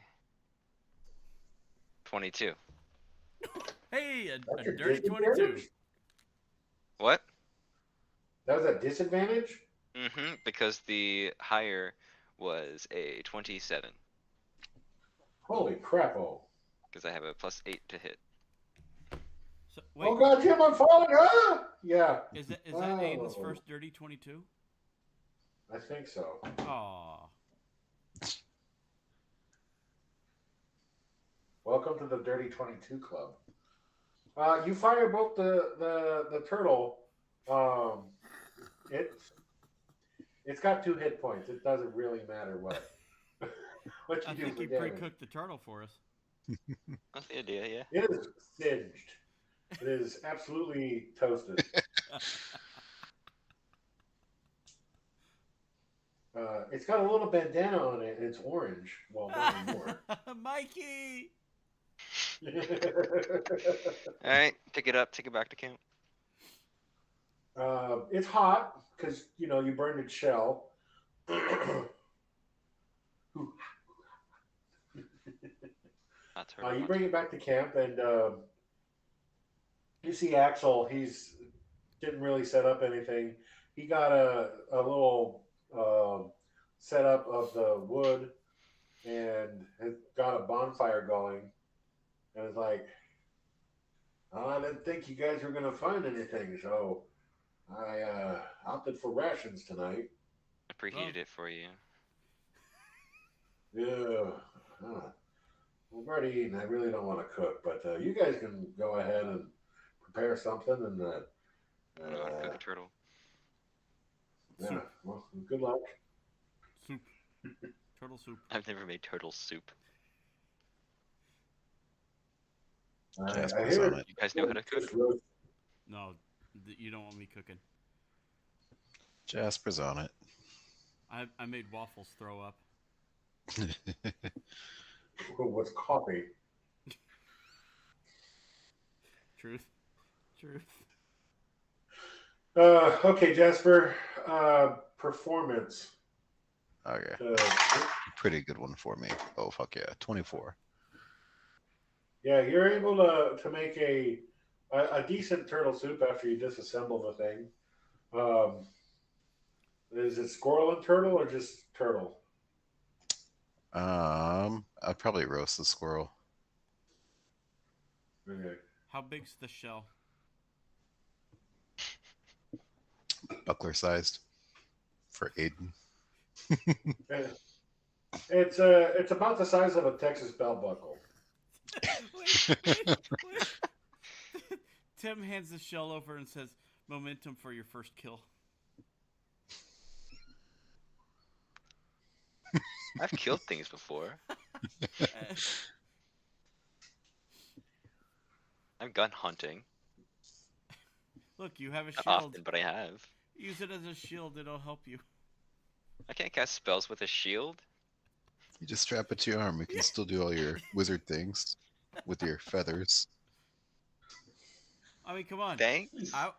22. Hey, That's a a dirty disadvantage? 22. What? That was a disadvantage? Mm-hmm. Because the higher was a 27. Holy crap! Oh. Because I have a +8 to hit. So, wait, Oh god, Jim, I'm falling! Ah! Yeah, is that Aiden's Oh. first dirty 22? I think so. Aw. Welcome to the Dirty 22 Club. You fire both the turtle. It's got 2 hit points. It doesn't really matter what what you I do think for you damage. pre-cooked the turtle for us. That's the idea, yeah. It is singed. It is absolutely toasted. It's got a little bandana on it. And it's orange. Well, not anymore. Mikey! All right, pick it up, take it back to camp. It's hot because you burned its shell. Not turtle. You bring it back to camp, and you see Axel. He's didn't really set up anything. He got a little setup of the wood and has got a bonfire going. And it's like, I didn't think you guys were gonna find anything, so I opted for rations tonight. I preheated it for you. Yeah. We've already eaten. I really don't want to cook, but you guys can go ahead and prepare something. And I don't want to cook a turtle. yeah, Soup. well, good luck. Soup. Turtle soup. I've never made turtle soup. I Jasper's hear on it. You guys know how to cook? just roast. No, you don't want me cooking. Jasper's on it. I made waffles throw up. What's coffee? Truth. Okay, Jasper. Performance. Okay. Uh, Pretty good one for me. Oh, fuck yeah. 24. yeah, you're able to make a decent turtle soup after you disassemble the thing. Um, is it squirrel and turtle or just turtle? I'd probably roast the squirrel. Okay. How big's the shell? Buckler sized for Aiden. Eh, it's about the size of a Texas belt buckle. Wait. Tim hands the shell over and says, "Momentum for your first kill." I've killed things before. I'm gun hunting. Look, you have a Not shield. often, but I have. Use it as a shield. It'll help you. I can't cast spells with a shield. You just strap it to your arm. You can still do all your wizard things with your feathers. I mean, come on. Thanks. And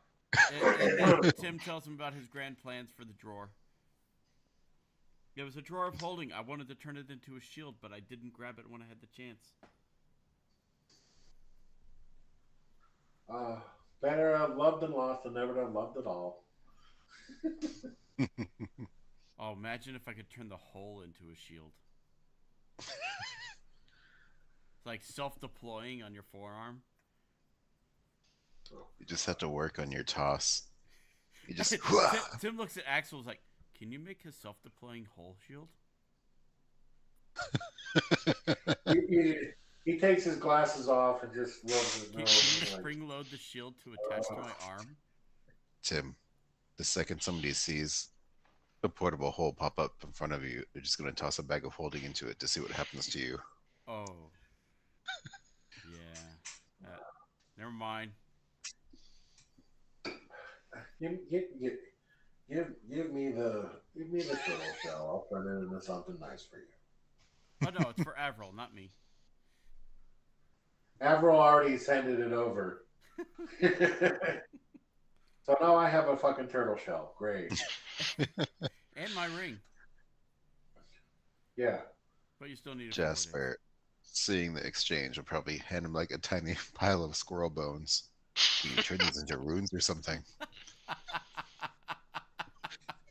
then Tim tells him about his grand plans for the drawer. It was a drawer of holding. I wanted to turn it into a shield, but I didn't grab it when I had the chance. Better have loved and lost than never to have loved at all. Oh, imagine if I could turn the hole into a shield. It's like self-deploying on your forearm. You just have to work on your toss. You just. Tim looks at Axel and is like, "Can you make a self-deploying hole shield?" He takes his glasses off and just rubs his Can you nose. Like, spring load the shield to attach to my arm? Tim, the second somebody sees a portable hole pop up in front of you, they're just going to toss a bag of holding into it to see what happens to you. Oh. Yeah. Never mind. give me the turtle shell. I'll turn it into something nice for you. Oh no, it's for Avril, not me. Avril already handed it over. So now I have a fucking turtle shell. Great. And my ring. Yeah. But you still need a Jasper, seeing the exchange, will probably hand him like a tiny pile of squirrel bones. Can you turn these into runes or something?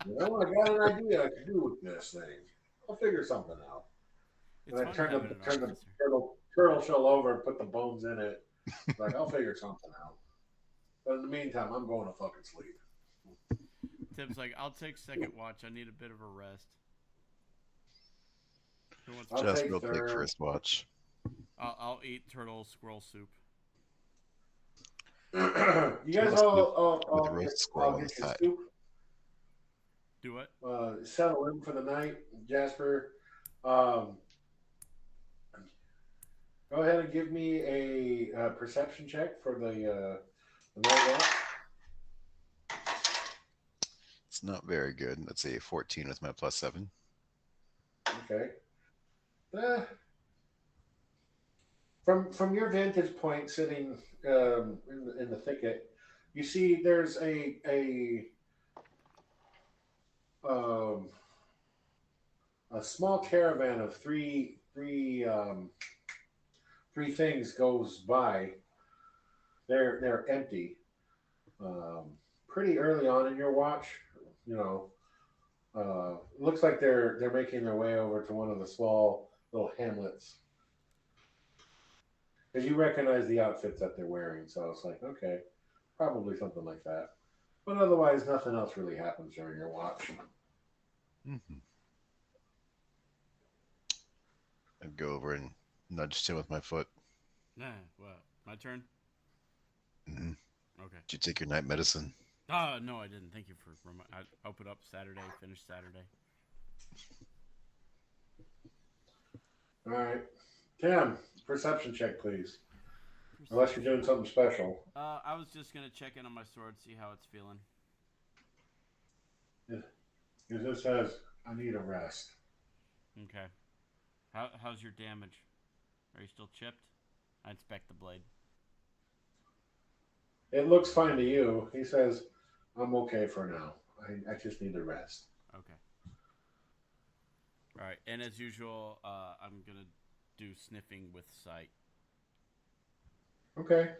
You know, I got an idea I can do with this thing. I'll figure something out. It's And I turn having an the turtle shell over and put the bones in it. Like, I'll figure something out. But in the meantime, I'm going to fucking sleep. Tim's like, "I'll take second watch. I need a bit of a rest." Who wants I'll Jasper take will take third. first watch. I'll eat turtle squirrel soup. You guys Turtle all with roast get squirrel your inside. soup. Do what? Settle in for the night, Jasper. Go ahead and give me a perception check for the night watch. It's not very good. Let's say 14 with my +7. Okay. From your vantage point, sitting in the thicket, you see there's a small caravan of three things goes by. They're empty. Pretty early on in your watch, you know. Looks like they're making their way over to one of the small little hamlets. Because you recognize the outfits that they're wearing, so it's like, okay, probably something like that. But otherwise, nothing else really happens during your watch. Mm-hmm. I'd go over and nudge Tim with my foot. Nah, what? My turn? Mm-hmm. Okay. Did you take your night medicine? No, I didn't. Thank you for I opened up Saturday, finished Saturday. All right. Tim, perception check, please. Unless you're doing something special. I was just gonna check in on my sword, see how it's feeling. It just says, I need a rest. Okay. How's your damage? Are you still chipped? I inspect the blade. It looks fine to you. He says, I'm okay for now. I just need to rest. Okay. All right, and as usual, I'm gonna do sniffing with sight. Okay.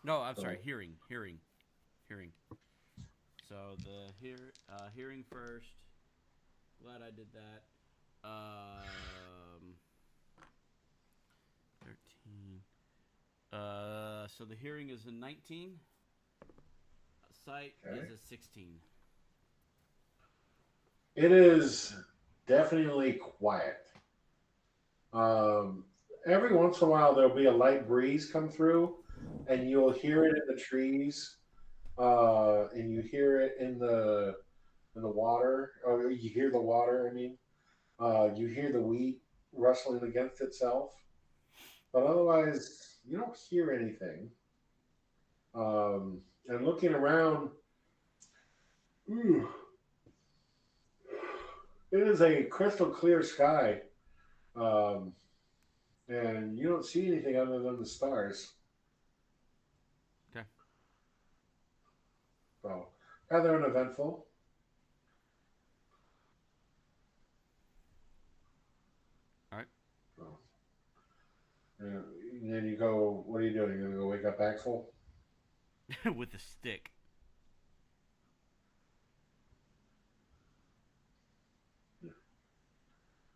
No, I'm sorry, So- hearing. So the hearing first. Glad I did that. 13. So the hearing is a 19. Sight Okay. is a 16. It is definitely quiet. Every once in a while, there'll be a light breeze come through, and you'll hear it in the trees, and you hear it in the water, or you hear the water. I mean, you hear the wheat rustling against itself, but otherwise, you don't hear anything. And looking around, ooh, it is a crystal clear sky. Um, and you don't see anything other than the stars. Okay. So, rather uneventful. All right. So, and then you go, what are you doing? You're going to go wake up Axel? With a stick.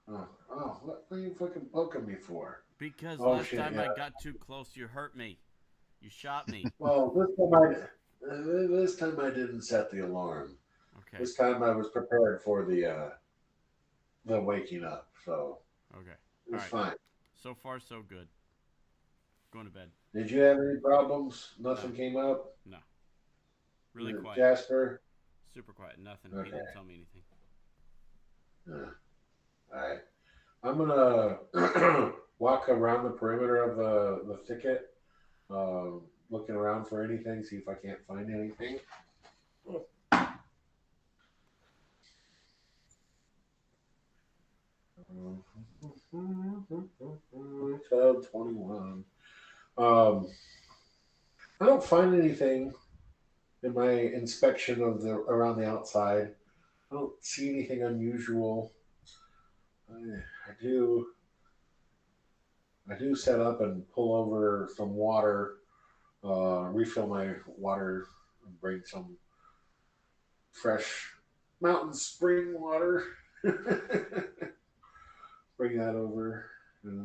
What are you fucking poking me for? Because Oh, last shit, time yeah. I got too close, you hurt me. You shot me. Well, this time I didn't set the alarm. Okay. This time I was prepared for the waking up, so Okay. it was All right. fine. So far, so good. Going to bed. Did you have any problems? Nothing came up? No. Really quiet. Jasper? Super quiet. Nothing. Okay. He didn't tell me anything. All right. I'm gonna walk around the perimeter of the thicket, looking around for anything, see if I can't find anything. 21. I don't find anything in my inspection of the around the outside. I don't see anything unusual. I do set up and pull over some water, refill my water, and bring some fresh mountain spring water. Bring that over and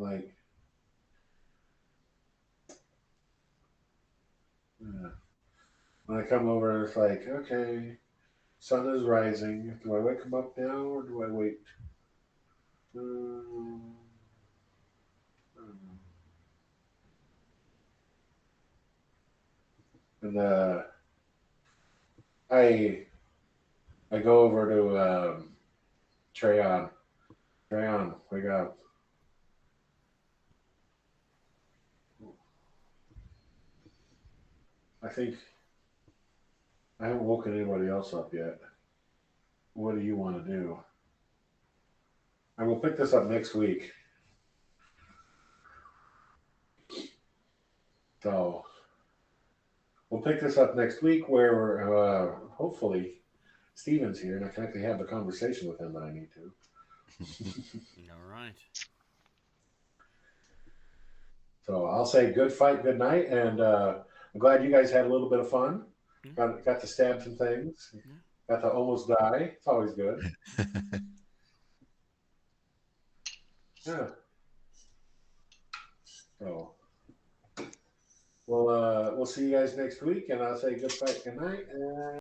when I come over, it's like, okay, sun is rising. Do I wake him up now or do I wait? I don't know. And I go over to Treyon. Treyon, wake up. I think I haven't woken anybody else up yet. What do you want to do? I will pick this up next week. So we'll pick this up next week where hopefully Steven's here and I can actually have the conversation with him that I need to. All right. So I'll say good fight, good night, and I'm glad you guys had a little bit of fun. Got to stab some things. Got to almost die. It's always good. Yeah. So we'll see you guys next week, and I'll say good fight, good night, and